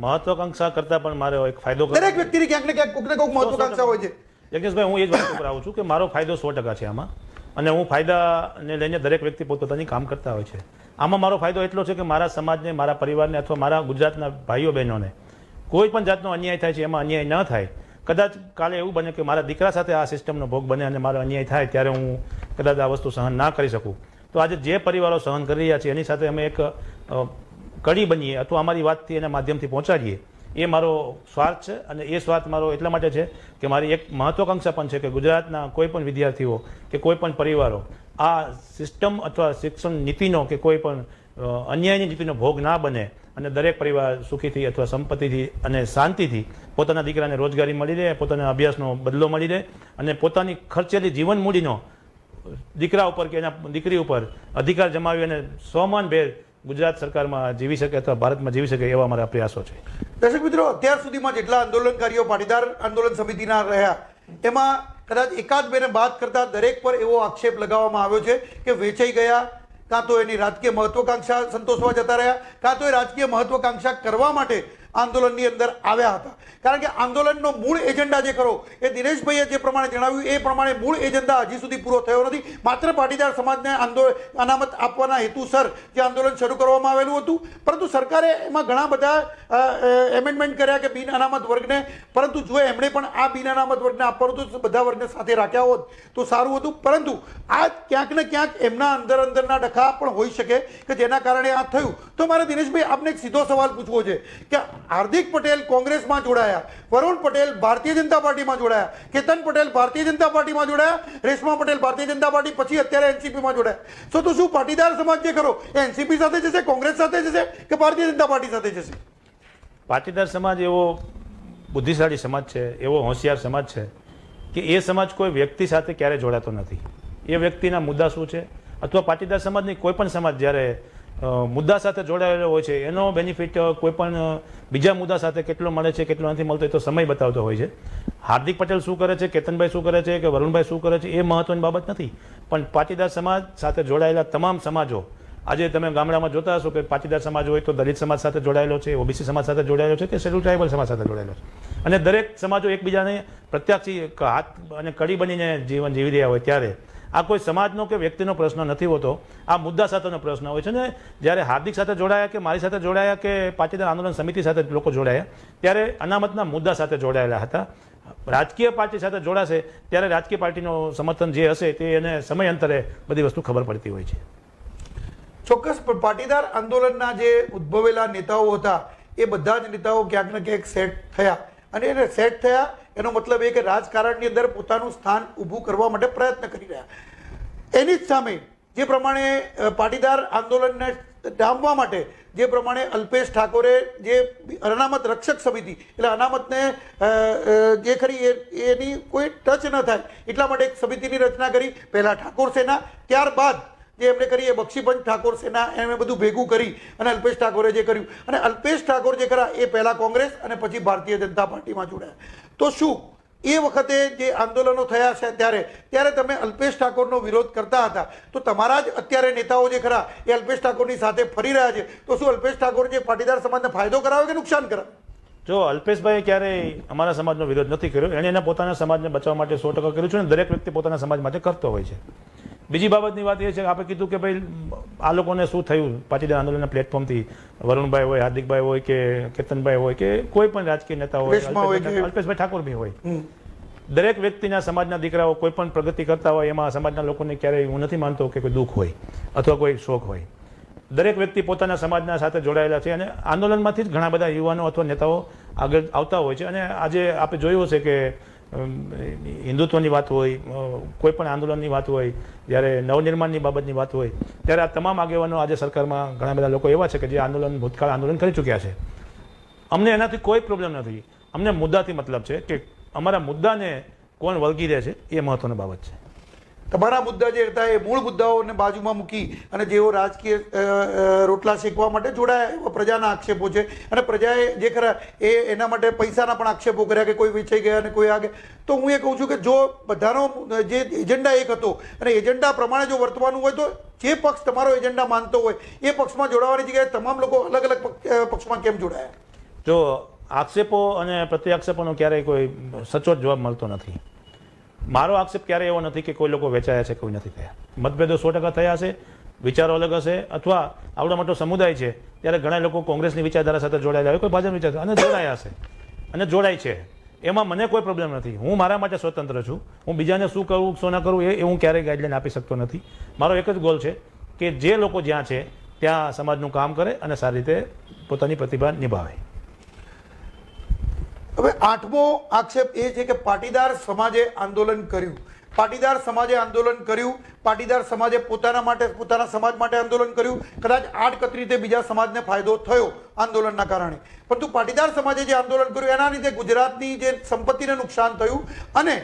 મહત્વકાંક્ષા કરતાં પણ મારે એક ફાયદો દરેક વ્યક્તિની ક્યાંક ને ક્યાંક કોઈક ને કોઈક મહત્વકાંક્ષા હોય છે. યજ્ઞેશભાઈ, હું એ જ વાત ઉપર આવું છું કે મારો ફાયદો 100% છે આમાં, અને હું ફાયદાને લઈને દરેક વ્યક્તિ પોતપોતાની કામ કરતા હોય છે. આમાં મારો ફાયદો એટલો છે કે મારા સમાજને, મારા પરિવારને અથવા મારા ગુજરાતના ભાઈઓ બહેનોને કોઈ પણ જાતનો અન્યાય થાય છે એમાં અન્યાય ન થાય. કદાચ કાલે એવું બને કે મારા દીકરા સાથે આ સિસ્ટમનો ભોગ બને અને મારો અન્યાય થાય ત્યારે હું કદાચ આ વસ્તુ સહન ના કરી શકું. તો આજે જે પરિવારો સહન કરી રહ્યા છે એની સાથે અમે એક કડી બનીએ અથવા અમારી વાતથી એના માધ્યમથી પહોંચાડીએ, એ મારો સ્વાર્થ છે. અને એ સ્વાર્થ મારો એટલા માટે છે કે મારી એક મહત્વકાંક્ષા પણ છે કે ગુજરાતના કોઈ પણ વિદ્યાર્થીઓ કે કોઈ પણ પરિવારો આ સિસ્ટમ અથવા શિક્ષણ નીતિનો કે કોઈ પણ અન્યાયની નીતિનો ભોગ ના બને અને દરેક પરિવાર સુખીથી અથવા સંપત્તિથી અને શાંતિથી પોતાના દીકરાને રોજગારી મળી રહે, પોતાના અભ્યાસનો બદલો મળી રહે અને પોતાની ખર્ચેલી જીવન મૂડીનો દીકરા ઉપર કે એના દીકરી ઉપર અધિકાર જમાવી અને સ્વમાનભેર ગુજરાત સરકારમાં જીવી શકે અથવા ભારતમાં જીવી શકે એવા અમારા પ્રયાસો છે. દર્શક મિત્રો, અત્યાર સુધીમાં જેટલા આંદોલનકારીઓ પાટીદાર આંદોલન સમિતિના રહ્યા એમાં કદાચ એકાદ બેને બાદ કરતા દરેક પર એવો આક્ષેપ લગાવવામાં આવ્યો છે કે વેચાઈ ગયા, કાં તો એની રાજકીય મહત્વકાંક્ષા સંતોષવા જતા રહ્યા, કાં તો એ રાજકીય મહત્વકાંક્ષા કરવા માટે આંદોલનની અંદર આવ્યા હતા. કારણ કે આંદોલનનો મૂળ એજન્ડા જે ખરો એ દિનેશભાઈએ જે પ્રમાણે જણાવ્યું એ પ્રમાણે મૂળ એજન્ડા હજી સુધી પૂરો થયો નથી. માત્ર પાટીદાર સમાજને અનામત આપવાના હેતુસર જે આંદોલન શરૂ કરવામાં આવેલું હતું, પરંતુ સરકારે એમાં ઘણા બધા એમેન્ડમેન્ટ કર્યા કે બિન અનામત વર્ગને, પરંતુ જો એમણે પણ આ બિન અનામત વર્ગને આપવાનું તો બધા વર્ગને સાથે રાખ્યા હોત તો સારું હતું. પરંતુ આ ક્યાંક ને ક્યાંક એમના અંદરના ડખા પણ હોઈ શકે કે જેના કારણે આ થયું. તો મારે દિનેશભાઈ આપને એક સીધો સવાલ પૂછવો છે કે હાર્દિક પટેલ કોંગ્રેસમાં જોડાયા, વરુણ પટેલ ભારતીય જનતા પાર્ટીમાં જોડાયા, કેતન પટેલ ભારતીય જનતા પાર્ટીમાં જોડાયા, રેશમા પટેલ ભારતીય જનતા પાર્ટી, પછી અત્યારે એનસીપીમાં જોડાયા. તો શું પાટીદાર સમાજ જે ખરો એ એનસીપી સાથે જશે, કોંગ્રેસ સાથે જશે કે ભારતીય જનતા પાર્ટી સાથે જશે? પાટીદાર સમાજ એવો બુદ્ધિશાળી સમાજ છે, એવો હોશિયાર સમાજ છે કે એ સમાજ કોઈ વ્યક્તિ સાથે ક્યારે જોડાતો નથી. એ વ્યક્તિના મુદ્દા શું છે, અથવા પાટીદાર સમાજની કોઈ પણ સમાજ જ્યારે મુદ્દા સાથે જોડાયેલો હોય છે એનો બેનિફિટ કોઈ પણ બીજા મુદ્દા સાથે કેટલો મળે છે કેટલો નથી મળતો એ તો સમય બતાવતો હોય છે. હાર્દિક પટેલ શું કરે છે, કેતનભાઈ શું કરે છે કે વરુણભાઈ શું કરે છે એ મહત્વની બાબત નથી. પણ પાટીદાર સમાજ સાથે જોડાયેલા તમામ સમાજો, આજે તમે ગામડામાં જોતા હશો કે પાટીદાર સમાજ હોય તો દલિત સમાજ સાથે જોડાયેલો છે, ઓબીસી સમાજ સાથે જોડાયેલો છે કે શેડ્યુલ ટ્રાઇબલ સમાજ સાથે જોડાયેલો છે. અને દરેક સમાજો એકબીજાને પ્રત્યક્ષી હાથ અને કડી બનીને જીવન જીવી રહ્યા હોય ત્યારે આ કોઈ સમાજનો કે વ્યક્તિનો પ્રશ્ન નથી હોતો, આ મુદ્દા સાથેનો પ્રશ્ન હોય છે. ને જ્યારે હાર્દિક સાથે જોડાયા કે મારી સાથે જોડાયા કે પાટીદાર આંદોલન સમિતિ સાથે લોકો જોડાયા ત્યારે અનામતના મુદ્દા સાથે જોડાયેલા હતા. રાજકીય પાર્ટી સાથે જોડાશે ત્યારે રાજકીય પાર્ટીનો સમર્થન જે હશે તે એને સમયાંતરે બધી વસ્તુ ખબર પડતી હોય છે. ચોક્કસ પાટીદાર આંદોલનના જે ઉદ્ભવેલા નેતાઓ હતા એ બધા જ નેતાઓ ક્યાંક ને ક્યાંક સેટ થયા, અને એને સેટ થયા એનો મતલબ એ કે રાજકારણની અંદર પોતાનું સ્થાન ઊભું કરવા માટે પ્રયત્ન કરી રહ્યા. એની જ સામે જે પ્રમાણે પાટીદાર આંદોલનને ડામવા માટે જે પ્રમાણે અલ્પેશ ઠાકોરે જે અનામત રક્ષક સમિતિ એટલે અનામતને જે ખરી એની કોઈ ટચ ન થાય એટલા માટે એક સમિતિની રચના કરી. પહેલાં ઠાકોર સેના, ત્યારબાદ જે એમણે કરી એ બક્ષીપંચ ઠાકોર સેના, એમણે બધું ભેગું કરી અને અલ્પેશ ઠાકોરે જે કર્યું. અને અલ્પેશ ઠાકોર જે ખરા એ પહેલાં કોંગ્રેસ અને પછી ભારતીય જનતા પાર્ટીમાં જોડાયા. તો શું એ વખતે જે આંદોલનો થયા છે ત્યારે તમે અલ્પેશ ઠાકોરનો વિરોધ કરતા હતા, તો તમારા જ અત્યારે નેતાઓ જે ખરા એ અલ્પેશ ઠાકોરની સાથે ફરી રહ્યા છે, તો શું અલ્પેશ ઠાકોર જે પાટીદાર સમાજને ફાયદો કરાવે કે નુકસાન કરાવે? જો અલ્પેશભાઈએ ક્યારેય અમારા સમાજનો વિરોધ નથી કર્યો, એણે એના પોતાના સમાજને બચાવવા માટે 100% કર્યું છે અને દરેક વ્યક્તિ પોતાના સમાજ માટે કરતો હોય છે. બીજી બાબતની વાત એ છે કે આપણે કીધું કે ભાઈ આ લોકોને શું થયું પાટીદાર આંદોલનના પ્લેટફોર્મથી, વરુણભાઈ હોય, હાર્દિકભાઈ હોય કે કેતનભાઈ હોય કે કોઈ પણ રાજકીય નેતા હોય, અલ્પેશભાઈ ઠાકોર બી હોય, દરેક વ્યક્તિના સમાજના દીકરાઓ કોઈ પણ પ્રગતિ કરતા હોય એમાં સમાજના લોકોને ક્યારેય હું નથી માનતો કે કોઈ દુઃખ હોય અથવા કોઈ શોખ હોય. દરેક વ્યક્તિ પોતાના સમાજના સાથે જોડાયેલા છે અને આંદોલનમાંથી જ ઘણા બધા યુવાનો અથવા નેતાઓ આગળ આવતા હોય છે. અને આજે આપણે જોયું હશે કે હિન્દુત્વની વાત હોય, કોઈ પણ આંદોલનની વાત હોય, જ્યારે નવનિર્માણની બાબતની વાત હોય ત્યારે આ તમામ આગેવાનો આજે સરકારમાં ઘણા બધા લોકો એવા છે કે જે ભૂતકાળ આંદોલન કરી ચૂક્યા છે. અમને એનાથી કોઈ પ્રોબ્લેમ નથી, અમને મુદ્દાથી મતલબ છે કે અમારા મુદ્દાને કોણ વળગી રહે છે એ મહત્વની બાબત છે. તમારા મુદ્દા જે હતા એ મૂળ મુદ્દાઓને બાજુમાં મૂકી અને જેઓ રાજકીય રોટલા શેકવા માટે જોડાયા એવા પ્રજાના આક્ષેપો છે, અને પ્રજાએ જે ખરા એના માટે પૈસાના પણ આક્ષેપો કર્યા કે કોઈ વેચાઈ ગયા અને કોઈ આગે. તો હું એ કહું છું કે જો બધાનો જે એજન્ડા એક હતો અને એજન્ડા પ્રમાણે જો વર્તવાનું હોય તો જે પક્ષ તમારો એજન્ડા માનતો હોય એ પક્ષમાં જોડાવાની જગ્યાએ તમામ લોકો અલગ અલગ પક્ષમાં કેમ જોડાયા? જો આક્ષેપો અને પ્રત્યાક્ષેપોનો ક્યારેય કોઈ સચોટ જવાબ મળતો નથી. મારો આક્ષેપ ક્યારેય એવો નથી કે કોઈ લોકો વેચાયા છે, કોઈ નથી થયા. મતભેદો 100% થયા છે, વિચારો અલગ હશે, અથવા આવડો મોટો સમુદાય છે ત્યારે ઘણા લોકો કોંગ્રેસની વિચારધારા સાથે જોડાયેલા હોય, કોઈ ભાજપ વિચારધારા અને જોડાયા હશે અને જોડાય છે. એમાં મને કોઈ પ્રોબ્લેમ નથી. હું મારા માટે સ્વતંત્ર છું. હું બીજાને શું કરવું શું ના કરવું એ હું ક્યારેય ગાઈડલાઈન આપી શકતો નથી. મારો એક જ ગોલ છે કે જે લોકો જ્યાં છે ત્યાં સમાજનું કામ કરે અને સારી રીતે પોતાની પ્રતિભા નિભાવે. હવે 8મો આક્ષેપ એ છે કે પાટીદાર સમાજે આંદોલન કર્યું. પાટીદાર સમાજે આંદોલન કર્યું, પાટીદાર સમાજે પોતાના માટે પોતાના સમાજ માટે આંદોલન કર્યું. કદાચ આડકતરી રીતે બીજા સમાજને ફાયદો થયો આંદોલનના કારણે, પરંતુ પાટીદાર સમાજે જે આંદોલન કર્યું એના લીધે ગુજરાતની જે સંપત્તિને નુકસાન થયું અને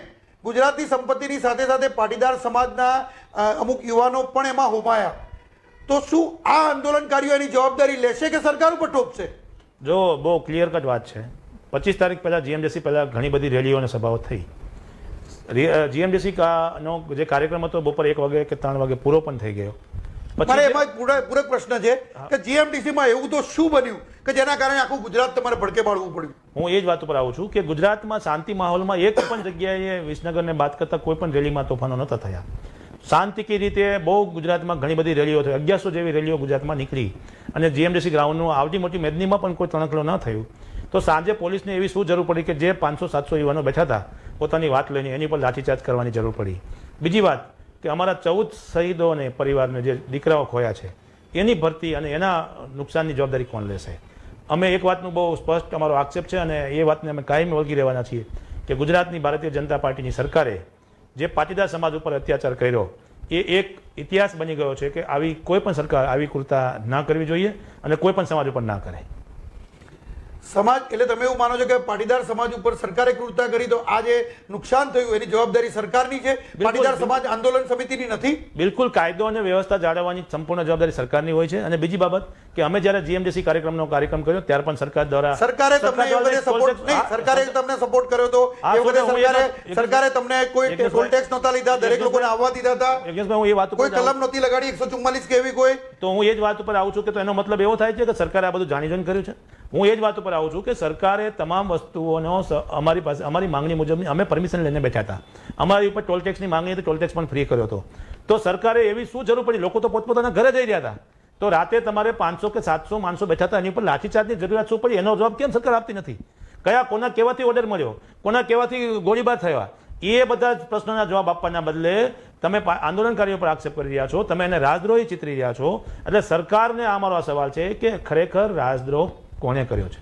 ગુજરાતની સંપત્તિની સાથે સાથે પાટીદાર સમાજના અમુક યુવાનો પણ એમાં હોમાયા. તો શું આ આંદોલનકારીઓ એની જવાબદારી લેશે કે સરકાર ઉપર ટોપશે? જો બહુ ક્લિયર કટ વાત છે. 25 તારીખ પહેલાં જીએમડીસી પહેલાં ઘણી બધી રેલીઓ અને સભાઓ થઈ. જીએમડીસી નો જે કાર્યક્રમ હતો બપોર 1 વાગે કે 3 વાગે પૂરો પણ થઈ ગયો. મારે એમાં પૂરક પ્રશ્ન છે કે જીએમડીસીમાં એવું તો શું બન્યું કે જેના કારણે આખું ગુજરાત તમારે ભડકે પાડવું પડ્યું? હું એ જ વાત ઉપર આવું છું કે ગુજરાતમાં શાંતિ માહોલમાં એક પણ જગ્યાએ વિસનગરને બાદ કરતા કોઈ પણ રેલીમાં તોફાનો નહોતા થયા. શાંતિકી રીતે બહુ ગુજરાતમાં ઘણી બધી રેલીઓ થઈ, 1100 જેવી રેલીઓ ગુજરાતમાં નીકળી અને જીએમડીસી ગ્રાઉન્ડનું આવડી મોટી મેદનીમાં પણ કોઈ તણખલો ન થયું. તો સાંજે પોલીસને એવી શું જરૂર પડી કે જે 500-700 યુવાનો બેઠા હતા પોતાની વાત લઈને એની પર લાઠીચાર્જ કરવાની જરૂર પડી? બીજી વાત કે અમારા 14 શહીદો અને પરિવારને જે દીકરાઓ ખોયા છે એની ભરતી અને એના નુકસાનની જવાબદારી કોણ લેશે? અમે એક વાતનું બહુ સ્પષ્ટ અમારો આક્ષેપ છે અને એ વાતને અમે કાયમ વળગી રહેવાના છીએ કે ગુજરાતની ભારતીય જનતા પાર્ટીની સરકારે જે પાટીદાર સમાજ ઉપર અત્યાચાર કર્યો એ એક ઇતિહાસ બની ગયો છે કે આવી કોઈ પણ સરકાર આવી કૃત્ય ના કરવી જોઈએ અને કોઈ પણ સમાજ ઉપર ના કરે. સમાજ એટલે તમે એવું માનો છો કે પાટીદાર સમાજ ઉપર સરકારે ક્રૂરતા કરી તો આ જે નુકસાન થયું એની જવાબદારી સરકારની છે, પાટીદાર સમાજ આંદોલન સમિતિની નથી? બિલકુલ, કાયદો અને વ્યવસ્થા જાળવવાની સંપૂર્ણ જવાબદારી સરકારની હોય છે. અને બીજી બાબત કે અમે જ્યારે જીએમડીસી કાર્યક્રમ કર્યો ત્યારે પણ સરકાર દ્વારા સરકારે તમને એ વખતે સપોર્ટ નહીં, સરકારે તમને સપોર્ટ કર્યો તો એ વખતે સરકારે તમને કોઈ ટોલ ટેક્સ નહોતા લીધા, દરેક લોકોને આવવા દીધા હતા, યજ્ઞેશભાઈ હું એ વાત કોઈ કલમ નહોતી લગાડી 144 કે એવી કોઈ? તો હું એ જ વાત ઉપર આવું છું કે તો એનો મતલબ એવો થાય છે કે સરકારે આ બધું જાણી જોઈને કર્યું છે. હું એ જ વાત ઉપર આવું છું કે સરકારે તમામ વસ્તુઓનો અમારી પાસે અમારી માંગણી મુજબની અમે પરમિશન લઈને બેઠા હતા. અમારી ઉપર ટોલ ટેક્સની માંગણી હતી, ટોલ ટેક્સ પણ ફ્રી કર્યો હતો. તો સરકારે એવી શું જરૂર પડી? લોકો તો પોતપોતાના ઘરે જઈ રહ્યા હતા, તો રાતે તમારે 500 કે 700 માણસો બેઠા હતા, એની ઉપર લાઠીચાર્જની જરૂરિયાત શું પડી? એનો જવાબ કેમ સરકાર આપતી નથી? કયા કોના કહેવાથી ઓર્ડર મળ્યો, કોના કહેવાથી ગોળીબાર થયા? એ બધા જ પ્રશ્નોના જવાબ આપવાના બદલે તમે આંદોલનકારીઓ પર આક્ષેપ કરી રહ્યા છો, તમે એને રાજદ્રોહી ચિતરી રહ્યા છો. એટલે સરકારને આ મારો સવાલ છે કે ખરેખર રાજદ્રોહ કોણે કર્યો છે?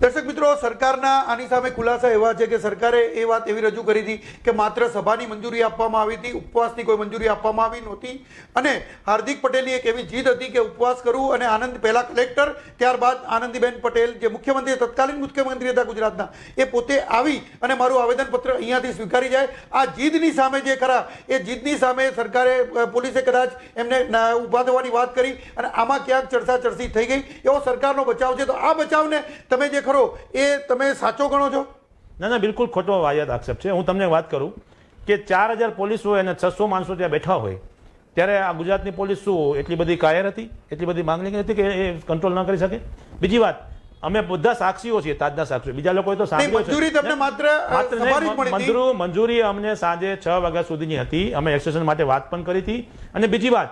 દર્શક મિત્રો, સરકારના આની સામે ખુલાસા એવા છે કે સરકારે એ વાત એવી રજૂ કરી હતી કે માત્ર સભાની મંજૂરી આપવામાં આવી હતી, ઉપવાસની કોઈ મંજૂરી આપવામાં આવી નહોતી. અને હાર્દિક પટેલની એક એવી જીદ હતી કે ઉપવાસ કરવું અને આનંદ પહેલા કલેક્ટર, ત્યારબાદ આનંદીબેન પટેલ જે મુખ્યમંત્રી તત્કાલીન મુખ્યમંત્રી હતા ગુજરાતના, એ પોતે આવી અને મારું આવેદનપત્ર અહીંયાથી સ્વીકારી જાય. આ જીદની સામે જે ખરા એ જીદની સામે સરકારે પોલીસે કદાચ એમને ઊભા થવાની વાત કરી અને આમાં ક્યાંક ચર્ચા થઈ ગઈ. એવો સરકારનો બચાવ છે. તો આ બચાવને તમે જે ખરો એ તમે સાચો ગણો છો? ના, બિલકુલ ખોટો વાહિયાત આક્ષેપ છે. હું તમને વાત કરું કે 4000 પોલીસ હોય અને 600 માણસો ત્યાં બેઠા હોય ત્યારે આ ગુજરાતની પોલીસ શું એટલી બધી કાયર હતી, એટલી બધી માંગણી હતી કે એ કંટ્રોલ ન કરી શકે? બીજી વાત, અમે બધા સાક્ષીઓ છીએ, તાજના સાક્ષીઓ. બીજા લોકોએ તો મંજૂરી તમને માત્ર મંજૂરી અમને સાંજે 6 વાગ્યા સુધીની હતી. અમે એક્સટેન્શન માટે વાત પણ કરી હતી. અને બીજી વાત,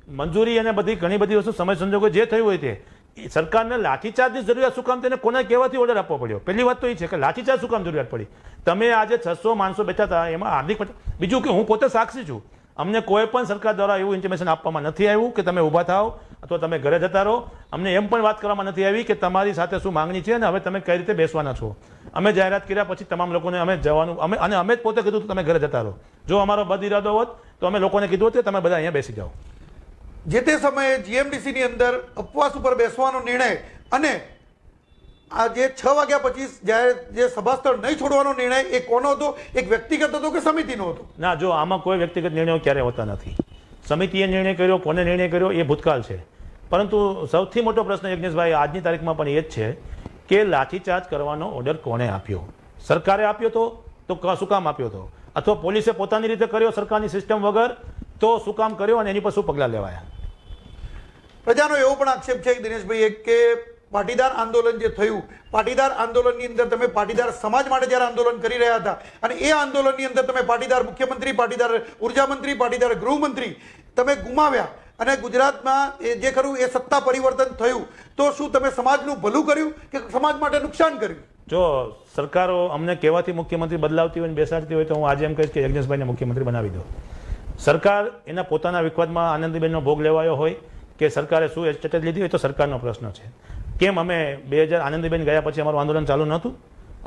મંજૂરી અને બધી ઘણી બધી વસ્તુ સમય સંજોગો જે થયું હોય તે સરકારને લાઠીચાર્જની જરૂરિયાત શું કામ, તેને કોના કહેવાથી ઓર્ડર આપવો પડ્યો? પહેલી વાત તો એ છે કે લાઠીચાર્જ શું કામ જરૂરિયાત પડી? તમે આજે 600 માણસો બેઠા હતા, એમાં હાર્દિક પટેલ, બીજું કે હું પોતે સાક્ષી છું, અમને કોઈ પણ સરકાર દ્વારા એવું ઇન્ટિમેશન આપવામાં નથી આવ્યું કે તમે ઊભા થાઓ અથવા તમે ઘરે જતા રહો. અમને એમ પણ વાત કરવામાં નથી આવી કે તમારી સાથે શું માંગણી છે અને હવે તમે કઈ રીતે બેસવાના છો. અમે જાહેરાત કર્યા પછી તમામ લોકોને અમે જવાનું અમે જ પોતે કીધું તમે ઘરે જતા રહો. જો અમારો બદ ઇરાદો હોત તો અમે લોકોને કીધું હતું તમે બધા અહીંયા બેસી જાઓ. જે તે સમયે જીએમડીસીની અંદર ઉપવાસ ઉપર બેસવાનો નિર્ણય અને આ જે 6 વાગ્યા પછી જ્યારે જે સભાસ્થળ નહીં છોડવાનો નિર્ણય એ કોનો હતો? એક વ્યક્તિગત હતો કે સમિતિનો હતો? ના, જો આમાં કોઈ વ્યક્તિગત નિર્ણયો ક્યારે હોતા નથી. સમિતિએ નિર્ણય કર્યો, કોને નિર્ણય કર્યો એ ભૂતકાળ છે. પરંતુ સૌથી મોટો પ્રશ્ન યજ્ઞેશભાઈ આજની તારીખમાં પણ એ જ છે કે લાઠીચાર્જ કરવાનો ઓર્ડર કોણે આપ્યો? સરકારે આપ્યો તો શું કામ આપ્યો હતો? અથવા પોલીસે પોતાની રીતે કર્યો સરકારની સિસ્ટમ વગર તો શું કામ કર્યો અને એની પર શું પગલાં લેવાયા? પ્રજાનો એવો પણ આક્ષેપ છે દિનેશભાઈ કે પાટીદાર આંદોલન જે થયું, પાટીદાર આંદોલનની અંદર તમે પાટીદાર સમાજ માટે જ્યારે આંદોલન કરી રહ્યા હતા અને એ આંદોલનની અંદર તમે પાટીદાર મુખ્યમંત્રી, પાટીદાર ઉર્જા મંત્રી, પાટીદાર ગૃહમંત્રી તમે ગુમાવ્યા અને ગુજરાતમાં જે ખરું એ સત્તા પરિવર્તન થયું, તો શું તમે સમાજનું ભલું કર્યું કે સમાજ માટે નુકસાન કર્યું? જો સરકારો અમને કહેવાથી મુખ્યમંત્રી બદલાવતી હોય ને બેસાડતી હોય તો હું આજે એમ કહીશ કે યજ્ઞેશભાઈને મુખ્યમંત્રી બનાવી દો. સરકાર એના પોતાના વિખવાદમાં આનંદીબેનનો ભોગ લેવાયો હોય કે સરકારે શું સ્ટેટસ લીધી હોય તો સરકારનો પ્રશ્ન છે. કેમ અમે 2000 આનંદીબેન ગયા પછી અમારું આંદોલન ચાલુ નહોતું?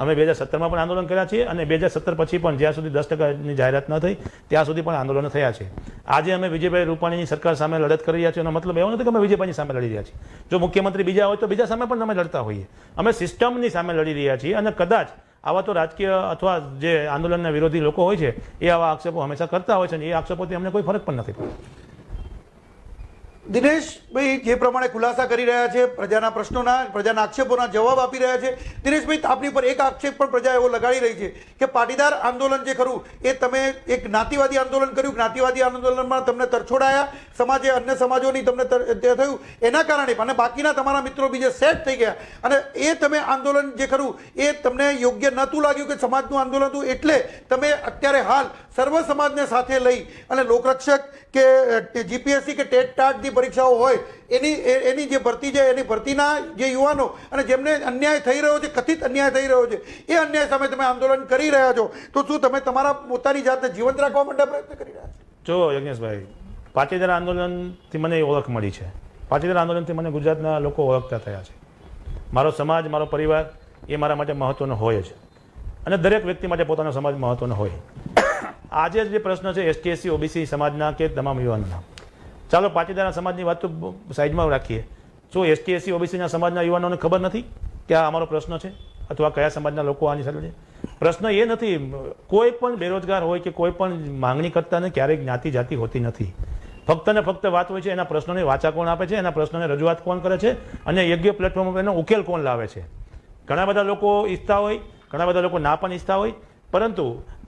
અમે 2017માં પણ આંદોલન કર્યા છીએ અને 2017 પછી પણ જ્યાં સુધી 10%ની જાહેરાત ન થઈ ત્યાં સુધી પણ આંદોલનો થયા છે. આજે અમે વિજયભાઈ રૂપાણીની સરકાર સામે લડત કરી રહ્યા છીએ એનો મતલબ એવો નથી કે અમે વિજયભાઈની સામે લડી રહ્યા છીએ. જો મુખ્યમંત્રી બીજા હોય તો બીજા સામે પણ અમે લડતા હોઈએ. અમે સિસ્ટમની સામે લડી રહ્યા છીએ અને કદાચ આવા તો રાજકીય અથવા જે આંદોલનના વિરોધી લોકો હોય છે એ આવા આક્ષેપો હંમેશા કરતા હોય છે અને એ આક્ષેપોથી અમને કોઈ ફરક પણ નથી પડતો. દિનેશભાઈ જે પ્રમાણે ખુલાસા કરી રહ્યા છે, પ્રજાના પ્રશ્નોના, પ્રજાના આક્ષેપોના જવાબ આપી રહ્યા છે, દિનેશભાઈ આપની પર એક આક્ષેપ પણ પ્રજા એવો લગાડી રહી છે કે પાટીદાર આંદોલન જે ખરું એ તમે એક જ્ઞાતિવાદી આંદોલન કર્યું, જ્ઞાતિવાદી આંદોલનમાં તમને તરછોડાયા, સમાજે અન્ય સમાજોની તમને તે થયું, એના કારણે અને બાકીના તમારા મિત્રો બીજે સેટ થઈ ગયા અને એ તમે આંદોલન જે ખરું એ તમને યોગ્ય નહોતું લાગ્યું કે સમાજનું આંદોલન હતું, એટલે તમે અત્યારે હાલ સર્વ સમાજને સાથે લઈ અને લોકરક્ષક કે જીપીએસસી કે ટેટ ટાટની પરીક્ષાઓ હોય એની જે ભરતી છે એની ભરતીના જે યુવાનો અને જેમને અન્યાય થઈ રહ્યો છે, કથિત અન્યાય થઈ રહ્યો છે, એ અન્યાય સામે તમે આંદોલન કરી રહ્યા છો, તો શું તમે તમારા પોતાની જાતને જીવંત રાખવા માટે પ્રયત્ન કરી રહ્યા છો? જો યજ્ઞેશભાઈ, પાટીદાર આંદોલનથી મને ઓળખ મળી છે. પાટીદાર આંદોલનથી મને ગુજરાતના લોકો ઓળખતા થયા છે. મારો સમાજ, મારો પરિવાર એ મારા માટે મહત્ત્વનો હોય જ, અને દરેક વ્યક્તિ માટે પોતાનો સમાજ મહત્ત્વનો હોય. આજે જે પ્રશ્ન છે એસટી એસસી ઓબીસી સમાજના કે તમામ યુવાનોના, ચાલો પાટીદાર સમાજની વાત તો સાઈડમાં રાખીએ. શું એસટી એસસી ઓબીસીના સમાજના યુવાનોને ખબર નથી કે આ અમારો પ્રશ્ન છે અથવા કયા સમાજના લોકો આની સાથે છે? પ્રશ્ન એ નથી. કોઈ પણ બેરોજગાર હોય કે કોઈ પણ માંગણી કરતાને ક્યારેય જ્ઞાતિ જાતિ હોતી નથી. ફક્ત ને ફક્ત વાત હોય છે એના પ્રશ્નોની વાચા કોણ આપે છે, એના પ્રશ્નોને રજૂઆત કોણ કરે છે અને યોગ્ય પ્લેટફોર્મ ઉપર એનો ઉકેલ કોણ લાવે છે. ઘણા બધા લોકો ઈચ્છતા હોય, ઘણા બધા લોકો ના પણ ઈચ્છતા હોય, પરંતુ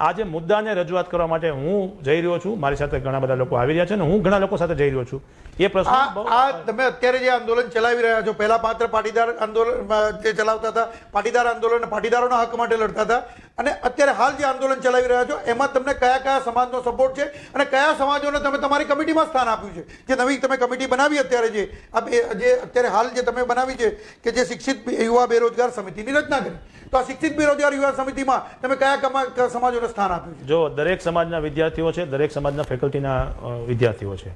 આજે મુદ્દાને રજૂઆત કરવા માટે હું જઈ રહ્યો છું. મારી સાથે ઘણા બધા લોકો આવી રહ્યા છે અને હું ઘણા લોકો સાથે જઈ રહ્યો છું. એ પ્રશ્ન આ તમે અત્યારે જે આંદોલન ચલાવી રહ્યા છો, પહેલા માત્ર પાટીદાર આંદોલન જે ચલાવતા હતા, પાટીદાર આંદોલન પાટીદારોના હક માટે લડતા હતા, અને અત્યારે હાલ જે આંદોલન ચલાવી રહ્યા છો એમાં તમને કયા કયા સમાજનો સપોર્ટ છે અને કયા સમાજોને તમે તમારી કમિટીમાં સ્થાન આપ્યું છે? જે નવી તમે કમિટી બનાવી અત્યારે, જે અત્યારે હાલ જે તમે બનાવી છે કે જે શિક્ષિત યુવા બેરોજગાર સમિતિની રચના કરી, તો આ શિક્ષિત બેરોજગાર યુવા સમિતિમાં તમે કયા સમાજોને સ્થાન આપ્યું છે? જો દરેક સમાજના વિદ્યાર્થીઓ છે, દરેક સમાજના ફેકલ્ટીના વિદ્યાર્થીઓ છે.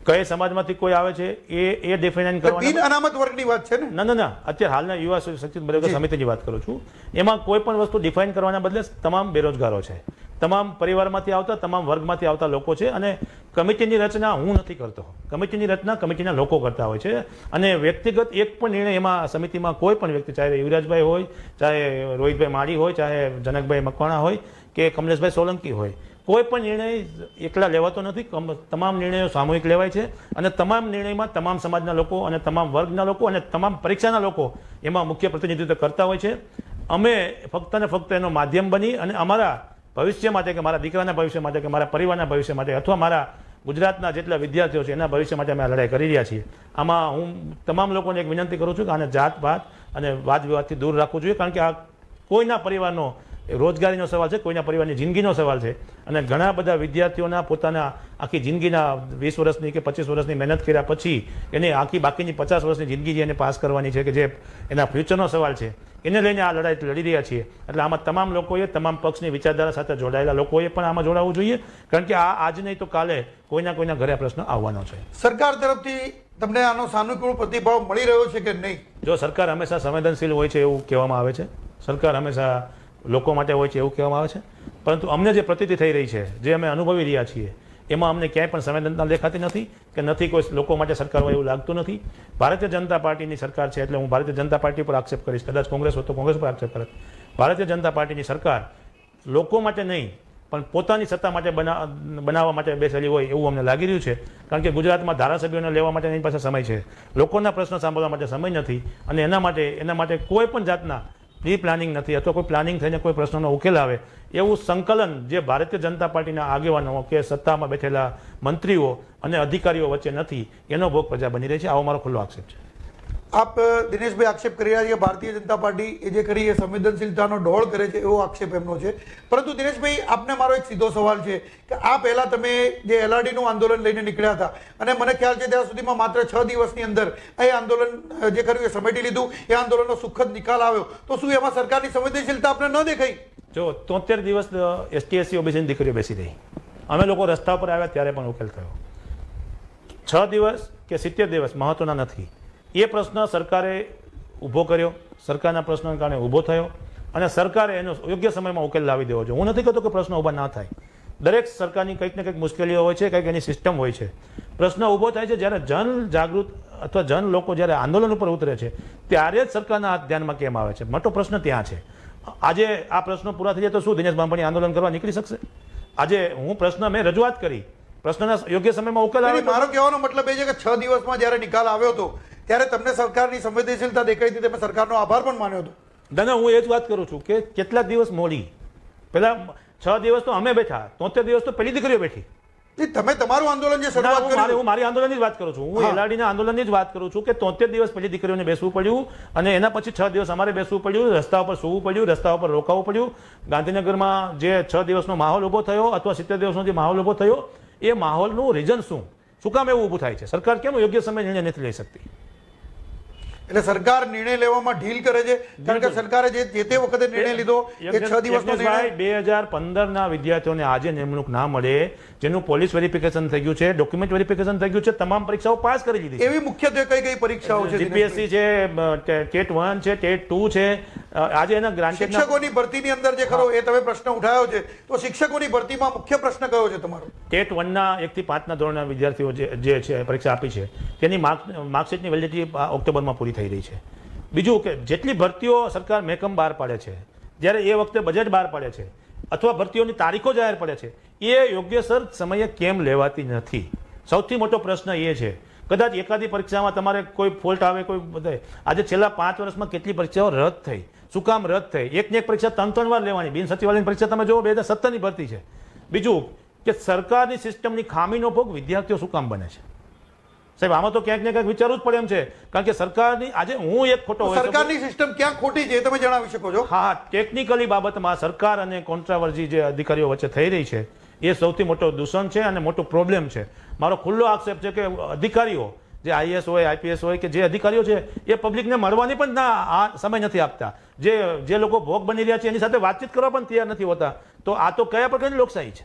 કઈ સમાજમાંથી કોઈ આવે છે એ ડિફાઇન કરવાનું બિન અનામત વર્ગની વાત છે ને? ના, અત્યારે હાલના યુવા શિક્ષિત બેરોજગાર સમિતિની વાત કરું છું. એમાં કોઈ પણ વસ્તુ ડિફાઇન કરવાના બદલે તમામ બેરોજગારો છે, તમામ પરિવારમાંથી આવતા, તમામ વર્ગમાંથી આવતા લોકો છે. અને કમિટીની રચના હું નથી કરતો, કમિટીની રચના કમિટીના લોકો કરતા હોય છે. અને વ્યક્તિગત એક પણ નિર્ણય એમાં સમિતિમાં કોઈ પણ વ્યક્તિ, ચાહે યુવરાજભાઈ હોય, ચાહે રોહિતભાઈ માળી હોય, ચાહે જનકભાઈ મકવાણા હોય કે કમલેશભાઈ સોલંકી હોય, કોઈ પણ નિર્ણય એકલા લેવાતો નથી. તમામ નિર્ણયો સામૂહિક લેવાય છે અને તમામ નિર્ણયમાં તમામ સમાજના લોકો અને તમામ વર્ગના લોકો અને તમામ પરીક્ષાના લોકો એમાં મુખ્ય પ્રતિનિધિત્વ કરતા હોય છે. અમે ફક્ત ને ફક્ત એનો માધ્યમ બની અને અમારા ભવિષ્ય માટે, કે મારા દીકરાના ભવિષ્ય માટે, કે મારા પરિવારના ભવિષ્ય માટે, અથવા મારા ગુજરાતના જેટલા વિદ્યાર્થીઓ છે એના ભવિષ્ય માટે અમે આ લડાઈ કરી રહ્યા છીએ. આમાં હું તમામ લોકોને એક વિનંતી કરું છું કે આને જાત પાત અને વાદ વિવાદથી દૂર રાખવું જોઈએ, કારણ કે આ કોઈના પરિવારનો રોજગારીનો સવાલ છે, કોઈના પરિવારની જિંદગીનો સવાલ છે. અને ઘણા બધા વિદ્યાર્થીઓના પોતાના આખી જિંદગીના 20 વર્ષની કે 25 વર્ષની મહેનત કર્યા પછી એને આખી બાકીની 50 વર્ષની જિંદગી જે એને પાસ કરવાની છે, કે જે એના ફ્યુચરનો સવાલ છે, એને લઈને આ લડાઈ લડી રહ્યા છીએ. એટલે આમાં તમામ લોકોએ, તમામ પક્ષની વિચારધારા સાથે જોડાયેલા લોકોએ પણ આમાં જોડાવવું જોઈએ, કારણ કે આ આજ નહીં તો કાલે કોઈના ઘરે આ પ્રશ્ન આવવાનો છે. સરકાર તરફથી તમને આનો સાનુકૂળ પ્રતિભાવ મળી રહ્યો છે કે નહીં? જો સરકાર હંમેશા સંવેદનશીલ હોય છે એવું કહેવામાં આવે છે, સરકાર હંમેશા લોકો માટે હોય છે એવું કહેવામાં આવે છે, પરંતુ અમને જે પ્રતીતિ થઈ રહી છે, જે અમે અનુભવી રહ્યા છીએ, એમાં અમને ક્યાંય પણ સંવેદનતા દેખાતી નથી કે નથી કોઈ લોકો માટે સરકાર હોય એવું લાગતું નથી. ભારતીય જનતા પાર્ટીની સરકાર છે, એટલે હું ભારતીય જનતા પાર્ટી પર આક્ષેપ કરીશ. કદાચ કોંગ્રેસ હોય તો કોંગ્રેસ પર આક્ષેપ કરે. ભારતીય જનતા પાર્ટીની સરકાર લોકો માટે નહીં પણ પોતાની સત્તા માટે બનાવવા માટે બેસેલી હોય એવું અમને લાગી રહ્યું છે. કારણ કે ગુજરાતમાં ધારાસભ્યોને લેવા માટે એની પાસે સમય છે, લોકોના પ્રશ્નો સાંભળવા માટે સમય નથી, અને એના માટે કોઈ પણ જાતના પ્રી પ્લાનિંગ નથી, અથવા કોઈ પ્લાનિંગ થઈને કોઈ પ્રશ્નનો ઉકેલ આવે એવું સંકલન જે ભારતીય જનતા પાર્ટીના આગેવાનો કે સત્તામાં બેઠેલા મંત્રીઓ અને અધિકારીઓ વચ્ચે નથી, એનો ભોગ પ્રજા બની રહી છે. આવો મારો ખુલ્લો આક્ષેપ છે. આપ દિનેશભાઈ આક્ષેપ કરી રહ્યા છે ભારતીય જનતા પાર્ટી એ જે કરી એ સંવેદનશીલતાનો ઢોળ કરે છે એવો આક્ષેપ એમનો છે. પરંતુ દિનેશભાઈ, આપને મારો એક સીધો સવાલ છે કે આ પહેલાં તમે જે એલઆરડીનું આંદોલન લઈને નીકળ્યા હતા, અને મને ખ્યાલ છે ત્યાં સુધીમાં માત્ર 6 દિવસની અંદર એ આંદોલન જે કર્યું એ સમેટી લીધું, એ આંદોલનનો સુખદ નિકાલ આવ્યો, તો શું એમાં સરકારની સંવેદનશીલતા આપને ન દેખાઈ? જો 73 દિવસ એસટી એસસી ઓબીસીની દીકરીઓ બેસી રહી, અમે લોકો રસ્તા પર આવ્યા ત્યારે પણ ઉકેલ થયો. 6 દિવસ કે 70 દિવસ મહત્વના નથી. એ પ્રશ્ન સરકારે ઊભો કર્યો, સરકારના પ્રશ્નોને કારણે ઊભો થયો, અને સરકારે એનો યોગ્ય સમયમાં ઉકેલ લાવી દેવો જોઈએ. હું નથી કહેતો કે પ્રશ્ન ઊભા ના થાય. દરેક સરકારની કંઈક ને કંઈક મુશ્કેલીઓ હોય છે, કંઈક એની સિસ્ટમ હોય છે. પ્રશ્ન ઊભો થાય છે જ્યારે જન જાગૃત અથવા જન લોકો જ્યારે આંદોલન ઉપર ઉતરે છે, ત્યારે જ સરકારના હાથ ધ્યાનમાં કેમ આવે છે? મોટો પ્રશ્ન ત્યાં છે. આજે આ પ્રશ્નો પૂરા થઈ જાય તો શું દિનેશ બાંભણી આંદોલન કરવા નીકળી શકશે? આજે હું પ્રશ્ન મેં રજૂઆત કરી પ્રશ્નના યોગ્ય સમયમાં ઉકેલ આવે મારો કહેવાનો મતલબ એ છે કે 6 દિવસમાં જ્યારે નિકાલ આવ્યો હતો ત્યારે તમને સરકારની સંવેદનશીલતા દેખાઈ હતી, તમે સરકારનો આભાર પણ માન્યો હતો. દાદા હું એ જ વાત કરું છું કે કેટલા દિવસ મોડી, પેલા 6 દિવસ તો અમે બેઠા, 73 દિવસ તો પેલી દીકરીઓ બેઠી. તમે તમારું આંદોલન જે શરૂઆત કરી, હું મારી આંદોલનની જ વાત કરું છું, હું એલઆરડીના આંદોલનની જ વાત કરું છું કે 73 દિવસ પેલી દીકરીઓને બેસવું પડ્યું અને એના પછી 6 દિવસ અમારે બેસવું પડ્યું, રસ્તા ઉપર સૂવું પડ્યું, રસ્તા ઉપર રોકાવું પડ્યું. ગાંધીનગરમાં જે 6 દિવસનો માહોલ ઊભો થયો અથવા 70 દિવસનો જે માહોલ ઊભો થયો, એ માહોલનું રીઝન શું કામ એવું ઊભું થાય છે? સરકાર કેમ યોગ્ય સમય નિર્ણય નથી લઈ શકતી? એટલે સરકાર નિર્ણય લેવામાં ઢીલ કરે છે, કારણ કે સરકારે જે તે વખતે નિર્ણય લીધો કે 6 દિવસનો નિર્ણય. 2015ના વિદ્યાર્થીઓને આજે નિમણૂક ના મળે, જેનું પોલીસ વેરિફિકેશન થઈ ગયું છે, ડોક્યુમેન્ટ વેરિફિકેશન થઈ ગયું છે, તમામ પરીક્ષાઓ પાસ કરી લીધી છે. એવી મુખ્યત્વે કઈ પરીક્ષાઓ છે? જીપીએસસી છે, ટેટ 1 છે, ટેટ 2 છે. આજે એના ગ્રાન્ટેડ શિક્ષકોની ભરતીની અંદર જે ખરો એ તમે પ્રશ્ન ઉઠાવ્યો છે, તો શિક્ષકોની ભરતીમાં મુખ્ય પ્રશ્ન કયો છે તમારો? ટેટ 1ના 1 થી 5ના ધોરણના વિદ્યાર્થીઓ જે છે પરીક્ષા આપી છે, તેની માર્કશીટની વેલિડિટી ઓક્ટોબરમાં પૂરી થઈ રહી છે. બીજું કે જેટલી ભરતીઓ સરકાર મહેકમ બહાર પાડે છે, જ્યારે એ વખતે બજેટ બહાર પાડે છે અથવા ભરતીઓની તારીખો જાહેર પડે છે, એ યોગ્યસર સમયે કેમ લેવાતી નથી? સૌથી મોટો પ્રશ્ન એ છે. કદાચ એકાદી પરીક્ષામાં તમારે કોઈ ફોલ્ટ આવે, કોઈ બધાય. આજે છેલ્લા 5 વર્ષમાં કેટલી પરીક્ષાઓ રદ થઈ? શું કામ રદ થઈ? એકની એક પરીક્ષા 3 વાર લેવાની. બિન સચિવાલયની પરીક્ષા તમે જુઓ 2017ની ભરતી છે. બીજું કે સરકારની સિસ્ટમની ખામીનો ભોગ વિદ્યાર્થીઓ શું કામ બને છે? સાહેબ આમાં તો ક્યાંક ને ક્યાંક વિચારવું જ પડે એમ છે, કારણ કે સરકારની આજે હું એક ખોટો સરકારની સિસ્ટમ ક્યાં ખોટી છે તમે જણાવી શકો છો? હા, ટેકનિકલી બાબતમાં સરકાર અને કોન્ટ્રાવર્સી જે અધિકારીઓ વચ્ચે થઈ રહી છે, એ સૌથી મોટો દૂષણ છે અને મોટો પ્રોબ્લેમ છે. મારો ખુલ્લો આક્ષેપ છે કે અધિકારીઓ જે આઈએસ હોય, આઈપીએસ હોય કે જે અધિકારીઓ છે, એ પબ્લિકને મળવાની પણ આ સમય નથી આપતા. જે લોકો ભોગ બની રહ્યા છે એની સાથે વાતચીત કરવા પણ તૈયાર નથી હોતા. તો આ તો કયા પ્રકારની લોકશાહી છે?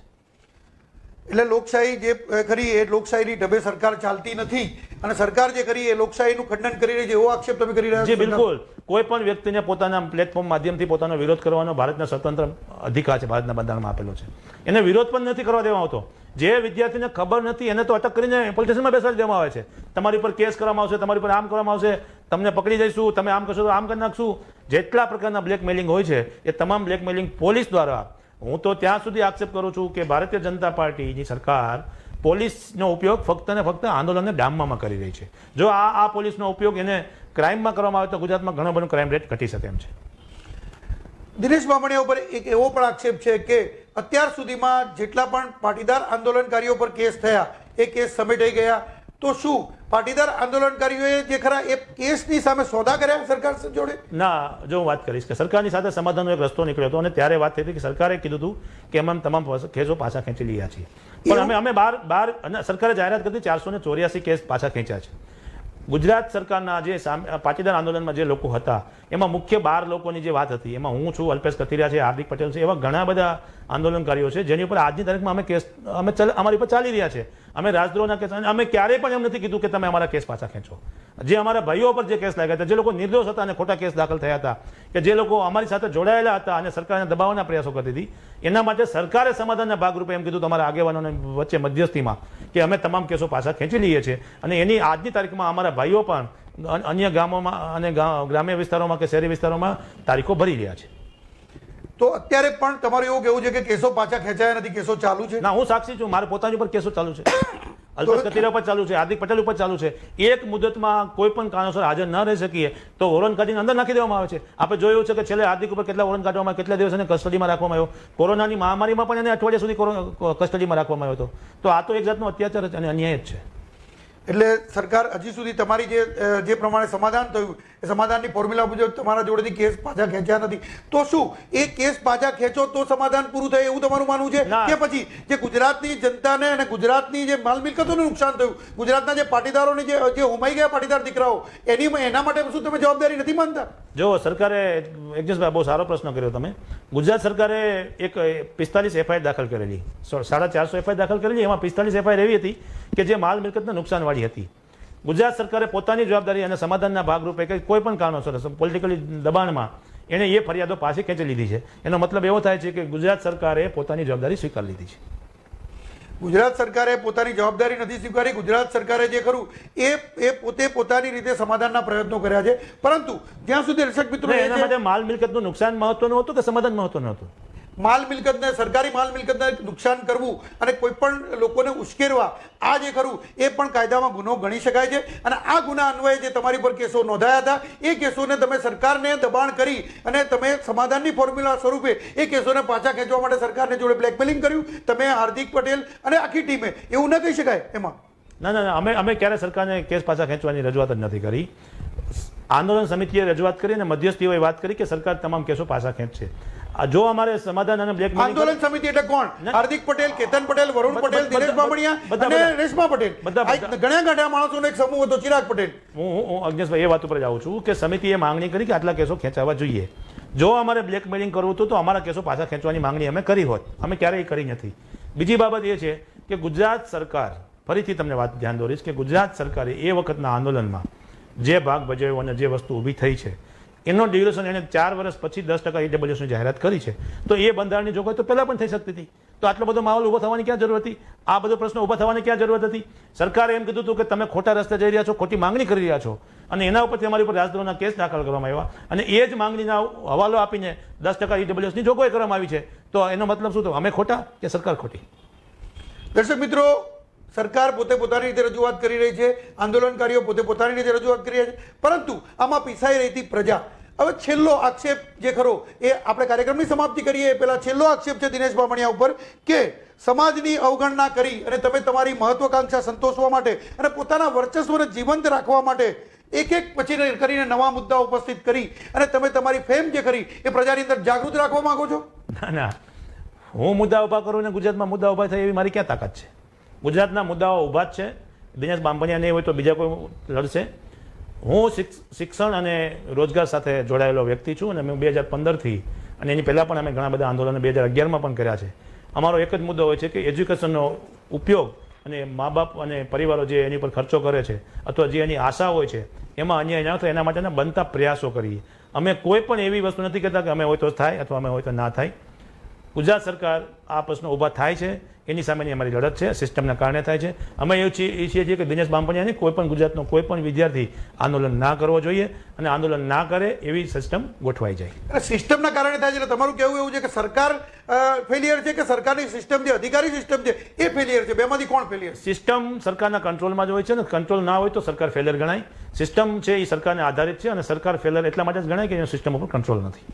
એટલે લોકશાહી જે ખરી એ લોકશાહીની ઢબે સરકાર ચાલતી નથી અને સરકાર જે કરી એ લોકશાહીનું ખંડન કરી રહી છે, એવો આક્ષેપ તમે કરી રહ્યા છો? જી બિલકુલ. કોઈ પણ વ્યક્તિને પોતાના પ્લેટફોર્મ માધ્યમથી પોતાનો વિરોધ કરવાનો ભારતના સ્વતંત્ર અધિકાર છે, ભારતના બંધારણમાં આપેલો છે. એને વિરોધ પણ નથી કરવા દેવામાં આવતો. જે વિદ્યાર્થીને ખબર નથી એને તો અટક કરીને પોલીસ સ્ટેશનમાં બેસાડી દેવામાં આવે છે. તમારી પર કેસ કરવામાં આવશે, તમારી પર આમ કરવામાં આવશે, તમને પકડી જઈશું, તમે આમ કરશો તો આમ કરી નાખશું. જેટલા પ્રકારના બ્લેકમેલિંગ હોય છે એ તમામ બ્લેકમેલિંગ પોલીસ દ્વારા. હું તો ત્યાં સુધી આક્ષેપ કરું છું કે ભારતીય જનતા પાર્ટીની સરકાર પોલીસનો ઉપયોગ ફક્ત ને ફક્ત આંદોલનને ડામવામાં કરી રહી છે. જો આ પોલીસનો ઉપયોગ એને ક્રાઇમમાં કરવામાં આવે તો ગુજરાતમાં ઘણો બધો ક્રાઇમ રેટ ઘટી શકે એમ છે. દિનેશ બામણિયા ઉપર એક એવો પણ આક્ષેપ છે કે અત્યાર સુધીમાં જેટલા પણ પાટીદાર આંદોલનકારીઓ પર કેસ થયા એ કેસ સમેટાઈ ગયા, તો શું પાટીદાર આંદોલનકારીઓએ જે ખરા એ કેસની સામે સોદા કર્યા સરકાર જોડે? ના, જો હું વાત કરીશ કે સરકારની સાથે સમાધાનનો એક રસ્તો નીકળ્યો હતો અને ત્યારે વાત થઈ હતી કે સરકારે કીધું હતું કે અમે તમામ કેસો પાછા ખેંચી રહ્યા છીએ. પણ અમે બાર સરકારે જાહેરાત કરી 484 કેસ પાછા ખેંચ્યા છે. ગુજરાત સરકારના જે પાટીદાર આંદોલનમાં જે લોકો હતા એમાં મુખ્ય 12 લોકોની જે વાત હતી, એમાં હું છું, અલ્પેશ કથિરિયા છે, હાર્દિક પટેલ છે, એવા ઘણા બધા આંદોલનકારીઓ છે જેની ઉપર આજની તારીખમાં અમે કેસ અમારી ઉપર ચાલી રહ્યા છે. અમે રાજદ્રોહના કેસ, અમે ક્યારેય પણ એમ નથી કીધું કે તમે અમારા કેસ પાછા ખેંચો. જે અમારા ભાઈઓ પર જે કેસ લાગ્યા હતા, જે લોકો નિર્દોષ હતા અને ખોટા કેસ દાખલ થયા હતા, કે જે લોકો અમારી સાથે જોડાયેલા હતા અને સરકારને દબાવવાના પ્રયાસો કરતી હતી, એના માટે સરકારે સમાધાનના ભાગરૂપે એમ કીધું તમારા આગેવાનોને વચ્ચે મધ્યસ્થીમાં કે અમે તમામ કેસો પાછા ખેંચી લઈએ છીએ અને એની આજની તારીખમાં અમારા ભાઈઓ પણ અન્ય ગામોમાં અને ગ્રામ્ય વિસ્તારોમાં કે શહેરી વિસ્તારોમાં તારીખો ભરી રહ્યા છે. તો અત્યારે પણ તમારું એવું કહેવું છે કે કેસો પાછા ખેંચાયા નથી, કેસો ચાલુ છે? ના, હું સાક્ષી છું, મારા પોતાની ઉપર કેસો ચાલુ છે, અલ્પેશ કથિરિયા ઉપર ચાલુ છે, હાર્દિક પટેલ ઉપર ચાલુ છે. એક મુદતમાં કોઈ પણ કારણોસર હાજર ન રહી શકીએ તો વોરંટ કાઢીને અંદર નાખી દેવામાં આવે છે. આપણે જોયું છે કે છેલ્લે હાર્દિક ઉપર કેટલા વોરંટ કાઢવામાં, કેટલા દિવસ એને કસ્ટડીમાં રાખવામાં આવ્યો. કોરોનાની મહામારીમાં પણ એને અઠવાડિયા સુધી કસ્ટડીમાં રાખવામાં આવ્યો હતો. તો આ તો એક જાતનો અત્યાચાર અને અન્યાય જ છે. એટલે સરકાર હજી સુધી તમારી જે પ્રમાણે સમાધાન થયું એ સમાધાનની ફોર્મ્યુલા મુજબ તમારા જોડેથી કેસ પાછા ખેંચ્યા નથી, તો શું એ કેસ પાછા ખેંચો તો સમાધાન પૂરું થાય એવું તમારું માનવું છે? કે પછી જે ગુજરાતની જનતાને અને ગુજરાતની જે માલ મિલકતોને નુકસાન થયું, ગુજરાતના જે પાટીદારોને જે હોમાઈ ગયા પાટીદાર દીકરાઓ, એના માટે શું તમે જવાબદારી નથી માનતા? જો સરકારે યજ્ઞેશભાઈ બહુ સારો પ્રશ્ન કર્યો તમે. ગુજરાત સરકારે એક 45 એફઆઈઆર દાખલ કરેલી, 450 એફઆઈઆર દાખલ કરેલી. એમાં 45 એફઆઈઆર એવી હતી કે જે માલ મિલકતને નુકસાનવાળી હતી. ગુજરાત સરકારે પોતાની જવાબદારી અને સમાધાનના ભાગરૂપે કે કોઈ પણ કારણોસર પોલિટિકલી દબાણમાં એણે એ ફરિયાદો પાછી ખેંચી લીધી છે. એનો મતલબ એવો થાય છે કે ગુજરાત સરકારે પોતાની જવાબદારી સ્વીકારી લીધી છે. ગુજરાત સરકારે પોતાની જવાબદારી નથી સ્વીકારી. ગુજરાત સરકારે જે ખરું એ પોતે પોતાની રીતે સમાધાનના પ્રયત્નો કર્યા છે, પરંતુ જ્યાં સુધી દર્શક મિત્રો એના માટે માલ મિલકતનું નુકસાન મહત્વનું હતું કે સમાધાન મહત્વનું હતું? માલ મિલકતને, સરકારી માલ મિલકતને નુકસાન કરવું અને કોઈ પણ લોકોને ઉશ્કેરવા, આ જે ખરું એ પણ કાયદામાં ગુનો ગણી શકાય છે. અને આ ગુના અન્વયે જે તમારી પર કેસો નોંધાયા હતા એ કેસોને તમે સરકારને દબાણ કરી અને તમે સમાધાનની ફોર્મ્યુલા સ્વરૂપે એ કેસોને પાછા ખેંચવા માટે સરકારને જોડે બ્લેકમેલિંગ કર્યું, તમે હાર્દિક પટેલ અને આખી ટીમે, એવું ન કહી શકાય એમાં? ના, અમે ક્યારે સરકારને કેસ પાછા ખેંચવાની રજૂઆત જ નથી કરી. આંદોલન સમિતિએ રજૂઆત કરી અને મધ્યસ્થીઓએ વાત કરી કે સરકાર તમામ કેસો પાછા ખેંચશે. જો અમારે સમાધાન અને બ્લેકમેલિંગ, આંદોલન સમિતિ એટલે કોણ? હાર્દિક પટેલ, કેતન પટેલ, વરુણ પટેલ, દિનેશ બામણિયા અને રેશમા પટેલ, ઘણા ઘણા માણસોનો એક સમૂહ હતો, ચિરાગ પટેલ. હું અજ્ઞેશભાઈ એ વાત ઉપર જાઉં છું કે સમિતિએ માંગણી કરી કે આટલા કેસો ખેંચાવા જોઈએ. જો અમારે બ્લેકમેલિંગ કરવું હતું તો અમારા કેસો પાછા ખેંચવાની માંગણી અમે કરી હોત. અમે ક્યારેય કરી નથી. બીજી બાબત એ છે કે ગુજરાત સરકાર, ફરીથી તમને વાત ધ્યાન દોરીશ કે ગુજરાત સરકારે એ વખતના આંદોલનમાં જે ભાગ ભજવ્યો અને જે વસ્તુ ઊભી થઈ છે એનો ડ્યુરેશન એને 4 વર્ષ પછી 10% EWSની જાહેરાત કરી છે. તો એ બંધારણની જોગવાઈ તો પહેલાં પણ થઈ શકતી હતી. તો આટલો બધો માહોલ ઊભો થવાની ક્યાં જરૂર હતી? આ બધો પ્રશ્ન ઊભા થવાની ક્યાં જરૂરત હતી? સરકારે એમ કીધું હતું કે તમે ખોટા રસ્તે જઈ રહ્યા છો, ખોટી માંગણી કરી રહ્યા છો, અને એના ઉપરથી અમારી ઉપર રાજદ્રોહના કેસ દાખલ કરવામાં આવ્યા અને એ જ માંગણીના હવાલો આપીને 10% EWSની જોગવાઈ કરવામાં આવી છે. તો એનો મતલબ શું થયો? અમે ખોટા કે સરકાર ખોટી? દર્શક મિત્રો, સરકાર પોતે પોતાની રીતે રજૂઆત કરી રહી છે, આંદોલનકારીઓ પોતે પોતાની રીતે રજૂઆત કરી રહ્યા છે, પરંતુ આમાં પીસાઈ રહી હતી પ્રજા. હવે છેલ્લો આક્ષેપ જે ખરો એ આપણે કાર્યક્રમની સમાપ્તિ કરીએ એ પહેલા છેલ્લો આક્ષેપ છે દિનેશ બામણિયા ઉપર કે સમાજની અવગણના કરી અને તમે તમારી મહત્વાકાંક્ષા સંતોષવા માટે અને પોતાના વર્ચસ્વને જીવંત રાખવા માટે એક એક પછી કરીને નવા મુદ્દા ઉપસ્થિત કરી અને તમે તમારી ફેમ જે ખરી એ પ્રજાની અંદર જાગૃત રાખવા માંગો છો? ના, હું મુદ્દા ઊભા કરું ને ગુજરાતમાં મુદ્દા ઊભા થાય એવી મારી ક્યાં તાકાત છે? ગુજરાતના મુદ્દાઓ ઊભા જ છે. દિનેશ બામણિયા નહીં હોય તો બીજા કોઈ લડશે. હું શિક્ષણ અને રોજગાર સાથે જોડાયેલો વ્યક્તિ છું અને મેં 2015થી અને એની પહેલાં પણ અમે ઘણા બધા આંદોલનો 2011માં પણ કર્યા છે. અમારો એક જ મુદ્દો હોય છે કે એજ્યુકેશનનો ઉપયોગ અને મા બાપ અને પરિવારો જે એની પર ખર્ચો કરે છે અથવા જે એની આશા હોય છે એમાં અન્યાય ના થાય એના માટેના બનતા પ્રયાસો કરીએ. અમે કોઈ પણ એવી વસ્તુ નથી કહેતા કે અમે હોય તો થાય અથવા અમે હોય તો ના થાય. ગુજરાત સરકાર આ પ્રશ્નો ઊભા થાય છે એની સામેની અમારી લડત છે, સિસ્ટમના કારણે થાય છે. અમે એવું ઈચ્છીએ છીએ કે દિનેશ બામણિયાને કોઈ પણ ગુજરાતનો કોઈ પણ વિદ્યાર્થી આંદોલન ના કરવો જોઈએ અને આંદોલન ના કરે એવી સિસ્ટમ ગોઠવાઈ જાય. સિસ્ટમના કારણે થાય છે એટલે તમારું કહેવું એવું છે કે સરકાર ફેલિયર છે કે સરકારની સિસ્ટમ જે અધિકારી સિસ્ટમ છે એ ફેલિયર છે? બેમાંથી કોણ ફેલિયર? સિસ્ટમ સરકારના કંટ્રોલમાં જ હોય છે ને, કંટ્રોલ ના હોય તો સરકાર ફેલિયર ગણાય. સિસ્ટમ છે એ સરકારને આધારિત છે અને સરકાર ફેલિયર એટલા માટે જ ગણાય કે એનો સિસ્ટમ ઉપર કંટ્રોલ નથી.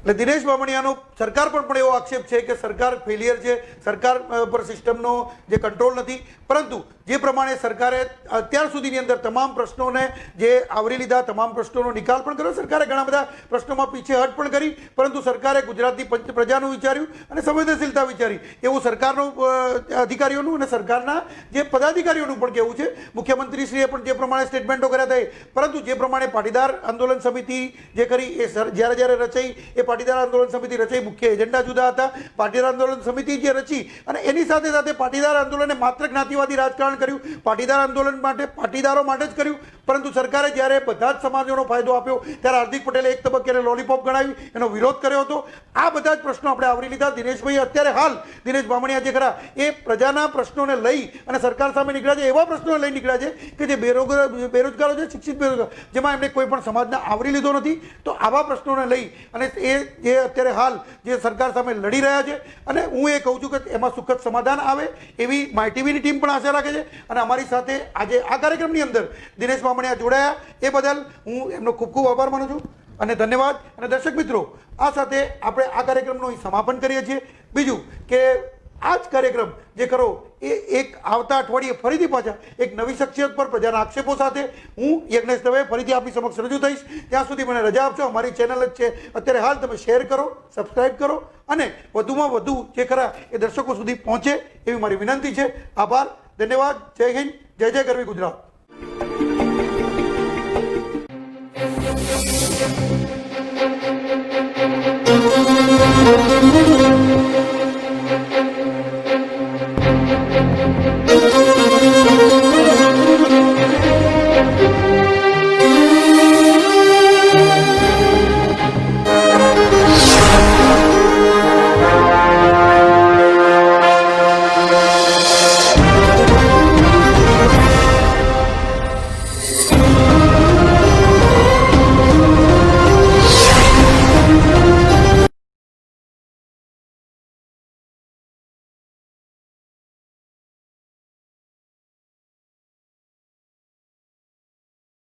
એટલે દિનેશ બામણિયાનો સરકાર પર પણ એવો આક્ષેપ છે કે સરકાર ફેલિયર છે, સરકાર પર સિસ્ટમનો જે કંટ્રોલ નથી. પરંતુ જે પ્રમાણે સરકારે અત્યાર સુધીની અંદર તમામ પ્રશ્નોને જે આવરી લીધા, તમામ પ્રશ્નોનો નિકાલ પણ કર્યો, સરકારે ઘણા બધા પ્રશ્નોમાં પીછેહટ પણ કરી, પરંતુ સરકારે ગુજરાતની પ્રજાનું વિચાર્યું અને સંવેદનશીલતા વિચારી એવું સરકારનું અધિકારીઓનું અને સરકારના જે પદાધિકારીઓનું પણ કહેવું છે. મુખ્યમંત્રીશ્રીએ પણ જે પ્રમાણે સ્ટેટમેન્ટો કર્યા હતા, પરંતુ જે પ્રમાણે પાટીદાર આંદોલન સમિતિ જે કરી એ જ્યારે રચાઈ એ પાટીદાર આંદોલન સમિતિ રચાઈ, મુખ્ય એજન્ડા જુદા હતા. પાટીદાર આંદોલન સમિતિ જે રચી અને એની સાથે સાથે પાટીદાર આંદોલને માત્ર જ્ઞાતિવાદી રાજકારણ કર્યું, પાટીદાર આંદોલન માટે પાટીદારો માટે જ કર્યું. પરંતુ સરકારે જ્યારે બધા જ સમાજોનો ફાયદો આપ્યો ત્યારે હાર્દિક પટેલે એક તબક્કે લોલીપોપ ગણાવી એનો વિરોધ કર્યો હતો. આ બધા જ પ્રશ્નો આપણે આવરી લીધા. દિનેશભાઈ અત્યારે હાલ દિનેશ બામણિયા જે ખરા એ પ્રજાના પ્રશ્નોને લઈ અને સરકાર સામે નીકળ્યા છે, એવા પ્રશ્નોને લઈ નીકળ્યા છે કે જે બેરોજગારો છે, શિક્ષિત બેરોજગાર, જેમાં એમને કોઈ પણ સમાજને આવરી લીધો નથી. તો આવા પ્રશ્નોને લઈ અને એ જે અત્યારે હાલ જે સરકાર સામે લડી રહ્યા છે અને હું એ કહું છું કે એમાં સુખદ સમાધાન આવે એવી માય ટીવીની ટીમ પણ આશા રાખે છે. અને અમારી સાથે આજે આ કાર્યક્રમની અંદર દિનેશ બામણિયા જોડાયા એ બદલ હું એમનો ખૂબ ખૂબ આભાર માનું છું અને ધન્યવાદ. અને દર્શક મિત્રો, આ સાથે આપણે આ કાર્યક્રમનું સમાપન કરીએ છીએ. બીજું કે આ જ કાર્યક્રમ જે કરો એ એક આવતા અઠવાડિયે ફરીથી પાછા એક નવી શખ્સિયત પર પ્રજાના આક્ષેપો સાથે હું યજ્ઞેશ દવે ફરીથી આપની સમક્ષ રજૂ થઈશ. ત્યાં સુધી મને રજા આપશો. અમારી ચેનલ જ છે અત્યારે હાલ, તમે શેર કરો, સબસ્ક્રાઇબ કરો અને વધુમાં વધુ જે ખરા એ દર્શકો સુધી પહોંચે એવી મારી વિનંતી છે. આભાર, ધન્યવાદ. જય હિન્દ, જય જય ગરવી ગુજરાત.